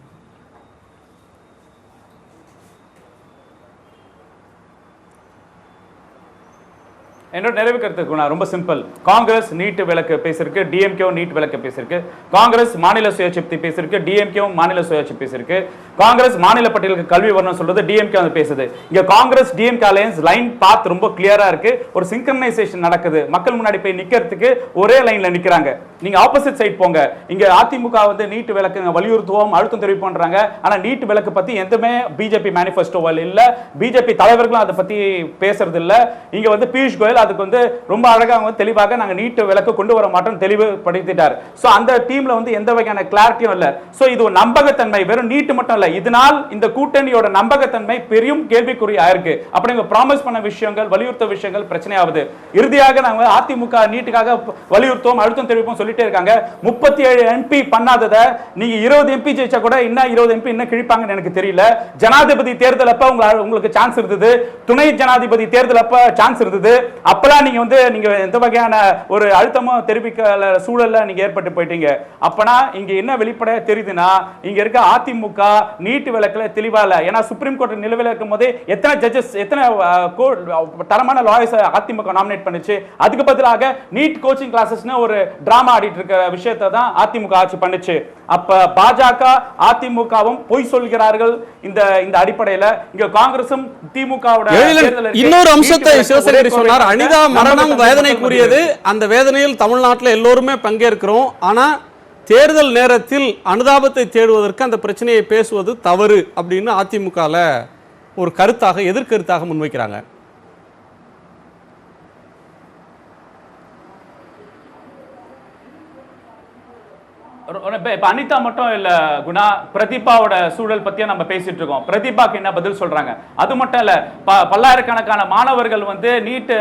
என்னோட நிறைவு கருத்துக்கு நான் ரொம்ப சிம்பிள். காங்கிரஸ் நீட் விலக்கு பேசிருக்கு, டிஎம்கே நீட் விலக்கு பேசிருக்கு. காங்கிரஸ் மாநில சுயேட்சை பேசிருக்கு, டிஎம்கே மாநில சுயேட்சை பேசிருக்கு. காங்கிரஸ் மாநில பட்டியலுக்கு கல்வி வரணும் சொல்றது, டிஎம்கே வந்து பேசுது. இங்க Congress DMK alliance line path ரொம்ப கிளியரா இருக்கு. ஒரு சிங்க்ரனைசேஷன் நடக்குது. மக்கள் முன்னாடி போய் நிக்கிறதுக்கு ஒரே லைன்ல நிக்கிறாங்க. நீங்க ஆப்போசிட் சைட் போங்க. இங்க அதிமுக வந்து நீட் விலக்கு வலியுறுத்துவோம், அழுத்தம் தெரிவிப்போன்றாங்க. ஆனா நீட் விலக்கு பத்தி எதுவுமே பிஜேபி மேனிஃபெஸ்டோவில் இல்ல, பிஜேபி தலைவர்களும் அதை பத்தி பேசுறது இல்ல. இங்க வந்து பியூஷ் கோயல் அதுக்கு வந்து ரொம்ப அழகாக தெளிவாக நாங்க நீட் விலக்கு கொண்டு வர மாட்டோம் தெளிவுபடுத்திட்டார். சோ அந்த டீம்ல வந்து எந்த வகையான கிளாரிட்டியும் இல்ல. சோ இது ஒரு நம்பகத்தன்மை, வெறும் நீட் மட்டும் இல்ல, இதனால் இந்த கூட்டணியோட நம்பகத்தன்மை பெரும் கேள்விக்குறி ஆயிருக்கு. அப்படி நீங்க ப்ராமிஸ் பண்ண விஷயங்கள், வலியுறுத்த விஷயங்கள் பிரச்சனை ஆகுது. இறுதியாக நாங்க அதிமுக நீட்டுக்காக வலியுறுத்துவோம், அழுத்தம் தெரிவிப்போம் சொல்லிட்டே இருக்காங்க. 37 எம்பி பண்ணாதத நீங்க 20 எம்பி ஜெயிச்சா கூட இன்னும் 20 எம்பி என்ன கிழிப்பாங்கன்னு எனக்கு தெரியல. ஜனாதிபதி தேர்தல் அப்ப உங்களுக்கு சான்ஸ் இருந்தது, துணை ஜனாதிபதி தேர்தல் அப்ப சான்ஸ் இருந்தது. அப்பலாம் நீங்க எந்த வகையான ஒரு அழுத்தமும் தெரிவிக்கல சூழல்ல நீங்க ஏற்பட்டு போயிட்டீங்க. அப்பனா இங்க என்ன வெளிப்படையா தெரியுதுன்னா, இங்க இருக்க அதிமுக நீட் விலக்குல தெளிவா இல்ல. ஏன்னா சுப்ரீம் கோர்ட் நிலுவையில் இருக்கும் போது எத்தனை ஜட்ஜஸ், எத்தனை தரமான லாயர்ஸ் அதிமுக நாமினேட் பண்ணுச்சு. அதுக்கு பதிலாக நீட் கோச்சிங் கிளாஸஸ்னு ஒரு டிராமா ஆடிட்டு இருக்க விஷயத்தை தான் அதிமுக ஆட்சி பண்ணுச்சு. அப்ப பாஜக அதிமுகவும் பொய் சொல்கிறார்கள். இந்த அடிப்படையில இங்க காங்கிரசும் திமுகவோட இன்னொரு அம்சத்தை சிவசேகரி சொன்னார். அனிதா மரணம் வேதனைக்குரியது, அந்த வேதனையில் தமிழ்நாட்டில் எல்லோருமே பங்கேற்கிறோம். ஆனா தேர்தல் நேரத்தில் அனுதாபத்தை தேடுவதற்கு அந்த பிரச்சனையை பேசுவது தவறு அப்படின்னு அதிமுகல ஒரு கருத்தாக, எதிர்கருத்தாக முன்வைக்கிறாங்க. இப்ப அனிதா மட்டும் இல்ல குணா, பிரதீபாவோட சூழல் பத்தியா நம்ம பேசிட்டு இருக்கோம். பிரதீபாக்கு என்ன பதில் சொல்றாங்க? அது மட்டும் இல்ல, பல்லாயிரக்கணக்கான மாணவர்கள் வந்து நீட்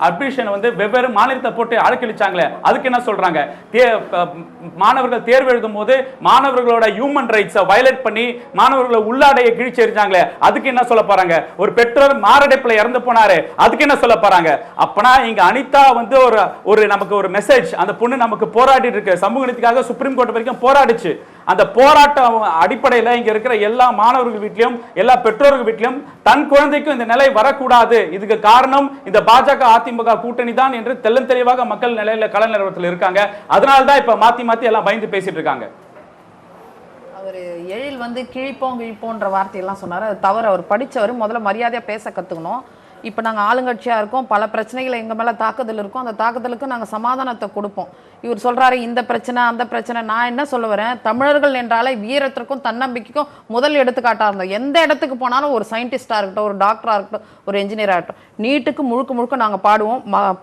அட்மிஷன் வந்து வெவ்வேறு மாநிலத்தை போட்டு அழக்களிச்சாங்களே, அதுக்கு என்ன சொல்றாங்க? மாணவர்கள் தேர்வு எழுதும் போது மாணவர்களோட ஹியூமன் ரைட்ஸை வயலேட் பண்ணி மாணவர்களை உள்ளாடைய கிழிச்சு எறிஞ்சாங்களே, அதுக்கு என்ன சொல்ல போறாங்க? ஒரு பெற்றோர் மாரடைப்புல இறந்து போனாரு, அதுக்கு என்ன சொல்ல போறாங்க? அப்பனா இங்க அனிதா வந்து ஒரு நமக்கு ஒரு மெசேஜ், அந்த பொண்ணு நமக்கு போராடிட்டு இருக்கு, சமூக நீதிக்காக சுப்ரீம் கோர்ட் வரைக்கும் போராடிச்சு. அந்த போராட்டம் அடிப்படையில் இங்க இருக்கிற எல்லா மாணவர்கள் வீட்லயும், எல்லா பெற்றோர்கள் வீட்லயும் தன் குழந்தைக்கும் இந்த நிலை வரக்கூடாது, இதுக்கு காரணம் இந்த பாஜக அதிமுக கூட்டணி தான் என்று தெளிவாக மக்கள் நிலையில கள நிலவரத்தில் இருக்காங்க. அதனால்தான் இப்ப மாத்தி எல்லாம் பயந்து பேசிட்டு இருக்காங்க. அவர் எழில் வந்து கிழிப்போன்ற வார்த்தையெல்லாம் சொன்னார், அது தவறு. அவர் படித்தவர், முதல்ல மரியாதையாக பேச கற்றுக்கணும். இப்போ நாங்கள் ஆளுங்கட்சியாக இருக்கோம், பல பிரச்சனைகள் எங்கள் மேலே தாக்குதல் இருக்கும், அந்த தாக்குதலுக்கு நாங்கள் சமாதானத்தை கொடுப்போம். இவர் சொல்கிறாரு இந்த பிரச்சனை அந்த பிரச்சனை. நான் என்ன சொல்ல வரேன், தமிழர்கள் என்றாலே வீரத்திற்கும் தன்னம்பிக்கைக்கும் முதல் எடுத்துக்காட்டாக இருந்தோம். எந்த இடத்துக்கு போனாலும் ஒரு சயின்டிஸ்டாக இருக்கட்டும், ஒரு டாக்டராக இருக்கட்டும், ஒரு என்ஜினியராக இருக்கட்டும், நீட்டுக்கு முழுக்க நாங்கள்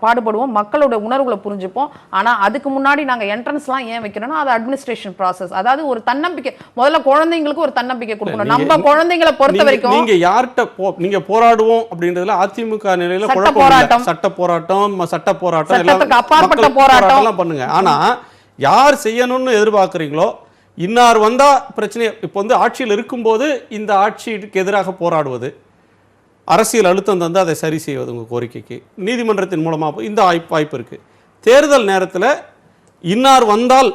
பாடுபடுவோம், மக்களோட உணர்வுகளை புரிஞ்சுப்போம். ஆனால் அதுக்கு முன்னாடி நாங்கள் என்ட்ரன்ஸ்லாம் ஏன் வைக்கிறோன்னா, அது அட்மினிஸ்ட்ரேஷன் ப்ராசஸ். அதாவது ஒரு தன்னம்பிக்கை, முதல்ல குழந்தைங்களுக்கு ஒரு தன்னம்பிக்கை கொடுக்கணும். நம்ம குழந்தைங்களை பொறுத்த வரைக்கும் நீங்க யார்கிட்ட நீங்க போராடுவோம் அப்படின்றதுல அதிமுக நிலையில சட்ட போராட்டம், சட்ட போராட்டம் சட்டத்துக்கு அப்பாற்பட்ட போராட்டம் பண்ணுங்க. ஆனா யார் செய்யணும்னு எதிர்பார்க்கறீங்களோ, இன்னார் வந்தா பிரச்சனை. இப்போ வந்து ஆட்சியில் இருக்கும்போது இந்த ஆட்சிக்கு எதிராக போராடுவது, அரசியல் அழுத்தம் தந்து அதை சரி செய்வது உங்கள் கோரிக்கைக்கு நீதிமன்றத்தின் மூலமாக இந்த வாய்ப்பு இருக்குது. தேர்தல் நேரத்தில் இன்னார் வந்தால்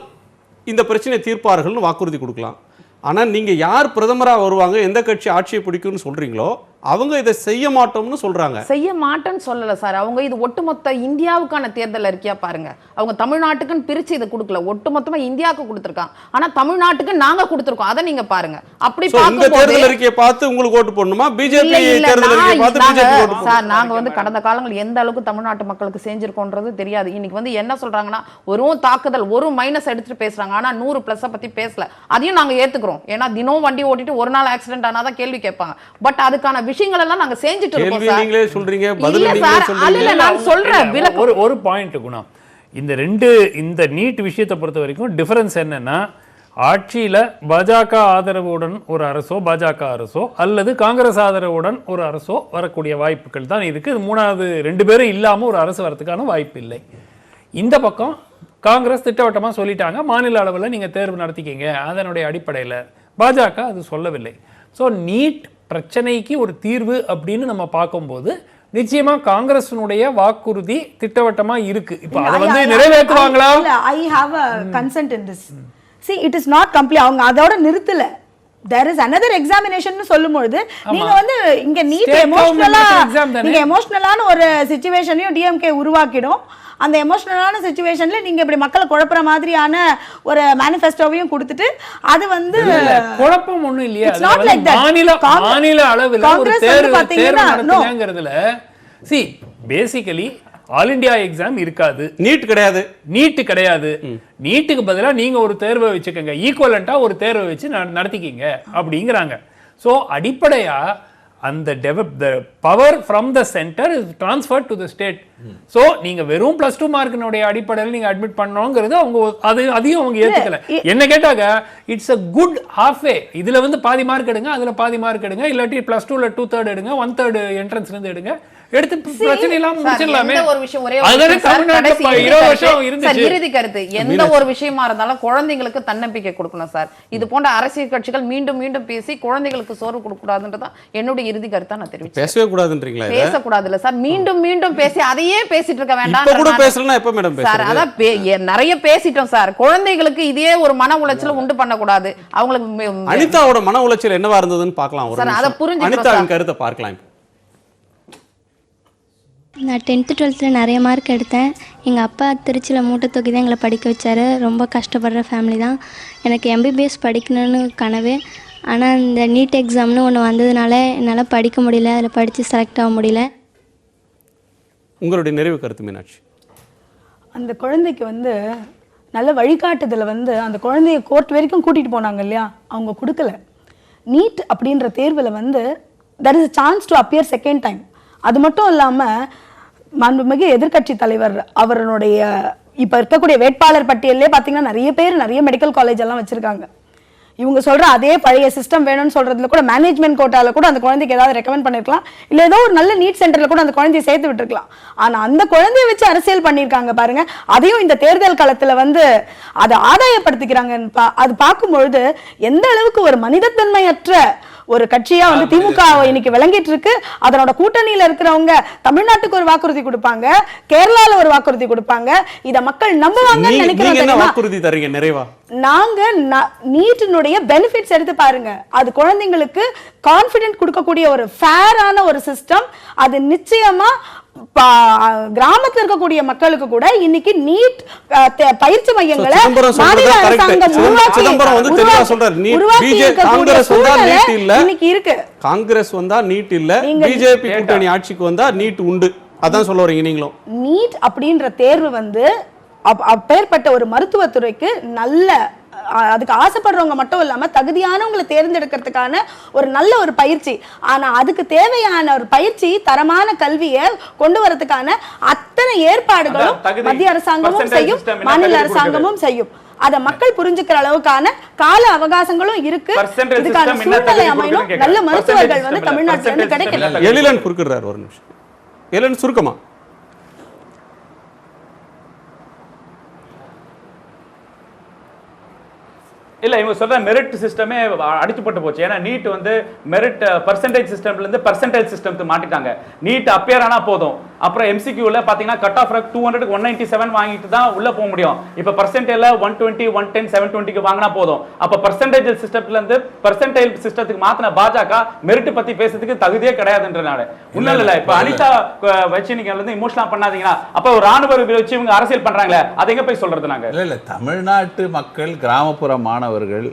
இந்த பிரச்சனையை தீர்ப்பார்கள்னு வாக்குறுதி கொடுக்கலாம். ஆனால் நீங்கள் யார் பிரதமராக வருவாங்க, எந்த கட்சி ஆட்சியை பிடிக்கும்னு சொல்கிறீங்களோ அவங்க இதை செய்ய மாட்டோம்னு சொல்றாங்க. செய்ய மாட்டேன்னு சொல்லல சார். அவங்க இது ஒட்டுமொத்த இந்தியாவுக்கான தேர்தல் அறிக்கையா பாருங்க. அவங்க தமிழ்நாட்டுக்குன்னு பிரிச்சு இதை கொடுக்கல, ஒட்டுமொத்தமா இந்தியாவுக்கு கொடுத்துருக்காங்க. ஆனா தமிழ்நாட்டுக்கு நாங்க கொடுத்துருக்கோம், அதை நீங்க பாருங்க. அப்படி இந்த தேர்தல் அறிக்கையை பார்த்து உங்களுக்கு ஓட்டு போடணுமா? பிஜேபி தேர்தல் அறிக்கையை பார்த்து பிஜேபி ஓட்டு போடணுமா? சார் நாங்க வந்து கடந்த காலங்கள் எந்த அளவுக்கு தமிழ்நாட்டு மக்களுக்கு செஞ்சிருக்கோன்றது தெரியாது. இன்னைக்கு வந்து என்ன சொல்றாங்கன்னா ஒரு தாக்குதல் ஒரு மைனஸ் எடுத்துட்டு பேசுறாங்க, ஆனா 100 பிளஸ் பத்தி பேசல. அதையும் நாங்க ஏத்துக்கிறோம். ஏன்னா தினம் வண்டி ஓட்டிட்டு ஒரு நாள் ஆக்சிடென்ட் ஆனாதான் கேள்வி கேட்பாங்க. பட் அதுக்கான விஷயங்கள் எல்லாம் நாங்க செஞ்சுட்டு இருக்கோம் சார். நீங்களே சொல்றீங்க, பதில் நீங்களே சொல்றீங்க. இல்ல நான் சொல்றேன் ஒரு பாயிண்ட் குணா. இந்த நீட் விஷயத்தை பொறுத்த வரைக்கும் டிஃபரன்ஸ் என்னன்னா, ஆட்சியில பாஜக ஆதரவுடன் ஒரு அரசோ பாஜக அரசோ அல்லது காங்கிரஸ் ஆதரவுடன் ஒரு அரசோ வரக்கூடிய வாய்ப்புகள் தான் இருக்கு. மூணாவது 2 பேரும் இல்லாம ஒரு அரசு வரதுக்கான வாய்ப்பு இல்லை. இந்த பக்கம் காங்கிரஸ் திட்டவட்டமா சொல்லிட்டாங்க, மாநில அளவில் நீங்க தேர்வு நடத்திக்கிங்க, அதனுடைய அடிப்படையில் பாஜக அது சொல்லவில்லை. ஸோ நீட் பிரச்சனைக்கு ஒரு தீர்வு அப்படின்னு நம்ம பார்க்கும்போது நிச்சயமா காங்கிரஸினுடைய வாக்குறுதி திட்டவட்டமா இருக்கு. இப்போ அதை வந்து நிறைவேற்றுவாங்களா? I have a consent in this. See, it is not complete. அவங்க அதோட நிறுத்தல. There is another examination னு சொல்லும்போது நீங்க வந்து இங்க நீட் எமோஷனலான ஒரு சிச்சுவேஷனையும் டிஎம்கே உருவாக்கிடும். அந்த எமோஷனலான சிச்சுவேஷன்ல நீங்க இப்படி மக்களை குழப்புற மாதிரியான ஒரு மேனிஃபெஸ்டோவையும் கொடுத்துட்டு அது வந்து குழப்பம் ஒண்ணும் இல்லையா? மாநில அளவில் ஒரு தேர்வு நடத்துறதுல see basically all India exam இருக்காது, நீட் கிடையாது. நீட்டுக்கு பதிலா நீங்க ஒரு தேர்வை வச்சுக்கோங்க, ஈக்குவலண்டா ஒரு தேர்வை வச்சு நடத்திக்கிங்க அப்படிங்கிறாங்க. ஸோ அடிப்படையா அந்த power from the centre is transferred to the state. So நீங்க வெறும் +2 மார்க்கினுடைய அடிப்படையில் நீங்க அட்மிட் பண்ணணுங்கிறது அவங்க அதையும் அவங்க ஏத்துக்கல. என்ன கேட்டாங்க, இட்ஸ் அ குட் ஹாஃப்-வே. இதுல வந்து பாதி மார்க் எடுங்க, அதுல பாதி மார்க் எடுங்க, இல்லாட்டி +2ல 2/3 எடுங்க, 1/3 என்ட்ரன்ஸ்ல இருந்து எடுங்க, எடுத்து பிரச்சனை இல்லாம முடிச்சிடலாமே. ஒரு விஷயம் ஒரே இறுதி கருத்து, எந்த ஒரு விஷயமா இருந்தாலும் குழந்தைகளுக்கு தன்னம்பிக்கை கொடுக்கணும் சார். இது போன்ற அரசியல் கட்சிகள் மீண்டும் மீண்டும் பேசி குழந்தைகளுக்கு சோறு கொடுக்க கூடாதுன்றதான் என்னுடைய இறுதி கருத்தா நான் தெரிவிச்சேன். பேசவே கூடாதுன்றீங்களா? பேசக்கூடாது இல்ல சார், மீண்டும் மீண்டும் பேசி அதையே பேசிட்டு இருக்க வேண்டாம். இப்ப கூட பேசலனா எப்ப மேடம் பேசுறது? சார் அதான் நிறைய பேசிட்டோம் சார். குழந்தைகளுக்கு இதே ஒரு மன உளைச்சல உண்டு பண்ண கூடாது. அவங்களுக்கு அனிதாவோட மன உளைச்சல் என்னவா இருந்ததுன்னு பார்க்கலாம். சார் அத புரிஞ்சுக்கிறோம். அனிதாவின் கருத்தை பார்க்கலாம். நான் 10th 12th நிறைய மார்க் எடுத்தேன். எங்கள் அப்பா திருச்சியில் மூட்டை தூக்கி தான் எங்களை படிக்க வச்சார். ரொம்ப கஷ்டப்படுற ஃபேமிலி தான். எனக்கு எம்பிபிஎஸ் படிக்கணும்னு கனவு. ஆனால் இந்த நீட் எக்ஸாம்னு ஒன்று வந்ததுனால என்னால் படிக்க முடியல, அதில் படித்து செலக்ட் ஆக முடியல. உங்களுடைய நிறைவு கருத்து மீனாட்சி? அந்த குழந்தைக்கு வந்து நல்ல வழிகாட்டுதலை வந்து அந்த குழந்தைய கோர்ட் வரைக்கும் கூட்டிகிட்டு போனாங்க இல்லையா, அவங்க கொடுக்கல. நீட் அப்படின்ற தேர்வில் வந்து there is a chance to appear second time. அது மட்டும் இல்லாமல் மாண்புமிகு எதிர்க்கட்சி தலைவர் அவருடைய இப்போ இருக்கக்கூடிய வேட்பாளர் பட்டியலே பார்த்தீங்கன்னா நிறைய பேர் நிறைய மெடிக்கல் காலேஜ் எல்லாம் வச்சுருக்காங்க. இவங்க சொல்கிற அதே பழைய சிஸ்டம் வேணும்னு சொல்கிறதுல கூட மேனேஜ்மெண்ட் கோட்டாவில் கூட அந்த குழந்தைக்கு ஏதாவது ரெக்கமெண்ட் பண்ணியிருக்கலாம், இல்லை ஏதோ ஒரு நல்ல நீட் சென்டரில் கூட அந்த குழந்தைய சேர்த்து விட்டுருக்கலாம். ஆனால் அந்த குழந்தைய வச்சு அரசியல் பண்ணியிருக்காங்க பாருங்க. அதையும் இந்த தேர்தல் காலத்தில் வந்து அதை ஆதாயப்படுத்திக்கிறாங்க. அது பார்க்கும்பொழுது எந்த அளவுக்கு ஒரு மனிதத்தன்மையற்ற ஒரு கட்சியா வந்து திமுக இன்னைக்கு விளங்கிட்டு இருக்கு. அதனோட கூட்டணியில இருக்கிறவங்க தமிழ்நாட்டுக்கு ஒரு வாக்குறுதி கொடுப்பாங்க, கேரளால ஒரு வாக்குறுதி கொடுப்பாங்க. இத மக்கள் நம்புவாங்கன்னு நினைக்கிறேன். வாக்குறுதி தரீங்க நிறைவா? நாங்க நீட்டினுடைய பெனிஃபிட்ஸ் எடுத்து பாருங்க. அது குழந்தைங்களுக்கு கான்ஃபிடென்ட் கொடுக்கக்கூடிய ஒரு ஃபேரான ஒரு சிஸ்டம். அது நிச்சயமா கிராமத்தில் இருக்கக்கூடிய மக்களுக்கு கூட இன்னைக்கு நீட் பயிற்சி மையங்களை மாநில அரசாங்கம் இன்னைக்கு இருக்கு. காங்கிரஸ் வந்தா நீட் இல்ல, பிஜேபி கூட்டணி ஆட்சிக்கு வந்தா நீட் உண்டு, அதான் சொல்ல வரீங்க நீங்களும்? நீட் அப்படின்ற தேர்வு வந்து அப்பேற்பட்ட ஒரு மருத்துவத்துறைக்கு நல்ல அதுக்கு ஆசைப்படுறவங்க மட்டும் இல்லாம தகுதியானவங்களை தேர்ந்தெடுக்கிறதுக்கான ஒரு நல்ல ஒரு பயிற்சி. ஆனா அதுக்கு தேவையான ஒரு பயிற்சி, தரமான கல்வியை கொண்டு வரதுக்கான அத்தனை ஏற்பாடுகளும் மத்திய அரசாங்கமும் செய்யும், மாநில அரசாங்கமும் செய்யும். அத மக்கள் புரிஞ்சுக்கிற அளவுக்கான கால அவகாசங்களும் இருக்கு. இதுக்கான சூழ்நிலை அமையணும். நல்ல மருத்துவர்கள் வந்து தமிழ்நாட்டில இருந்து கிடைக்கல. எழிலன் குறுக்கிடுறார், ஒரு நிமிஷம். எழிலன் சுருக்கமா. இல்ல இவங்க சொல்ற மெரிட் சிஸ்டமே அடிச்சுப்பட்டு போச்சு. ஏன்னா நீட் வந்து மெரிட் பர்சன்டேஜ் சிஸ்டம்ல இருந்து பர்சன்டேஜ் சிஸ்டம்க்கு மாட்டிட்டாங்க. நீட் அப்பியர் ஆனா போதும், அப்புறம் எம்சிக்யூல பாத்தீங்கன்னா கட் ஆஃப் 200 197 வாங்கிட்டு தான் உள்ள போக முடியும். இப்ப பர்சன்டேஜ்ல 120 110 720க்கு வாங்கினா போதும். அப்ப பர்சன்டேஜ் சிஸ்டம்ல இருந்து பர்சன்டேஜ் சிஸ்டத்துக்கு மாத்தின பாஜக மெரிட் பத்தி பேசுறதுக்கு தகுதியே கிடையாதுன்றனால உண்மையில இல்ல. இப்ப அனிதா வச்சு நீங்க வந்து இமோஷனல் பண்ணாதீங்கன்னா அப்ப ஒரு ராணுவ வச்சு இவங்க அரசியல் பண்றாங்களே அதை எங்க போய் சொல்றது நாங்க? இல்ல தமிழ்நாட்டு மக்கள் கிராமப்புற மாணவர்கள்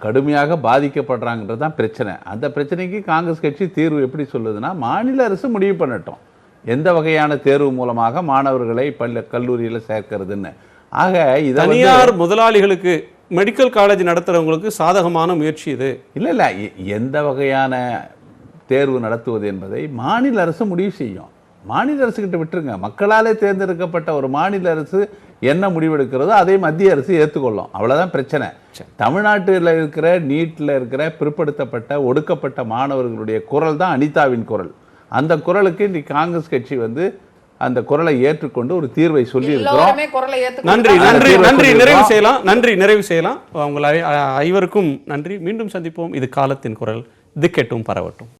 கடுமையாக பாதிக்கப்படுறாங்கன்றது தான் பிரச்சனை. அந்த பிரச்சனைக்கு காங்கிரஸ் கட்சி தீர்வு எப்படி சொல்லுதுன்னா, மாநில அரசு முடிவு பண்ணட்டும் எந்த வகையான தேர்வு மூலமாக மாணவர்களை கல்லூரியில் சேர்க்கிறதுன்னு. ஆக இதை தனியார் முதலாளிகளுக்கு மெடிக்கல் காலேஜ் நடத்துறவங்களுக்கு சாதகமான முயற்சி இது. இல்லை எந்த வகையான தேர்வு நடத்துவது என்பதை மாநில அரசு முடிவு செய்யும். மாநில அரசுகிட்ட விட்டுருங்க. மக்களாலே தேர்ந்தெடுக்கப்பட்ட ஒரு மாநில அரசு என்ன முடிவெடுக்கிறதோ அதை மத்திய அரசு ஏற்றுக்கொள்ளும். அவ்வளோதான் பிரச்சனை. தமிழ்நாட்டில் இருக்கிற நீட்டில் இருக்கிற பிற்படுத்தப்பட்ட ஒடுக்கப்பட்ட மாணவர்களுடைய குரல் தான் அனிதாவின் குரல். அந்த குரலுக்கு இன்னைக்கு காங்கிரஸ் கட்சி வந்து அந்த குரலை ஏற்றுக்கொண்டு ஒரு தீர்வை சொல்லி இருக்கிறோம். நன்றி நன்றி நன்றி நிறைவு செய்யலாம். நன்றி நிறைவு செய்யலாம். உங்கள் ஐவருக்கும் நன்றி. மீண்டும் சந்திப்போம். இது காலத்தின் குரல். திக்கெட்டும் பரவட்டும்.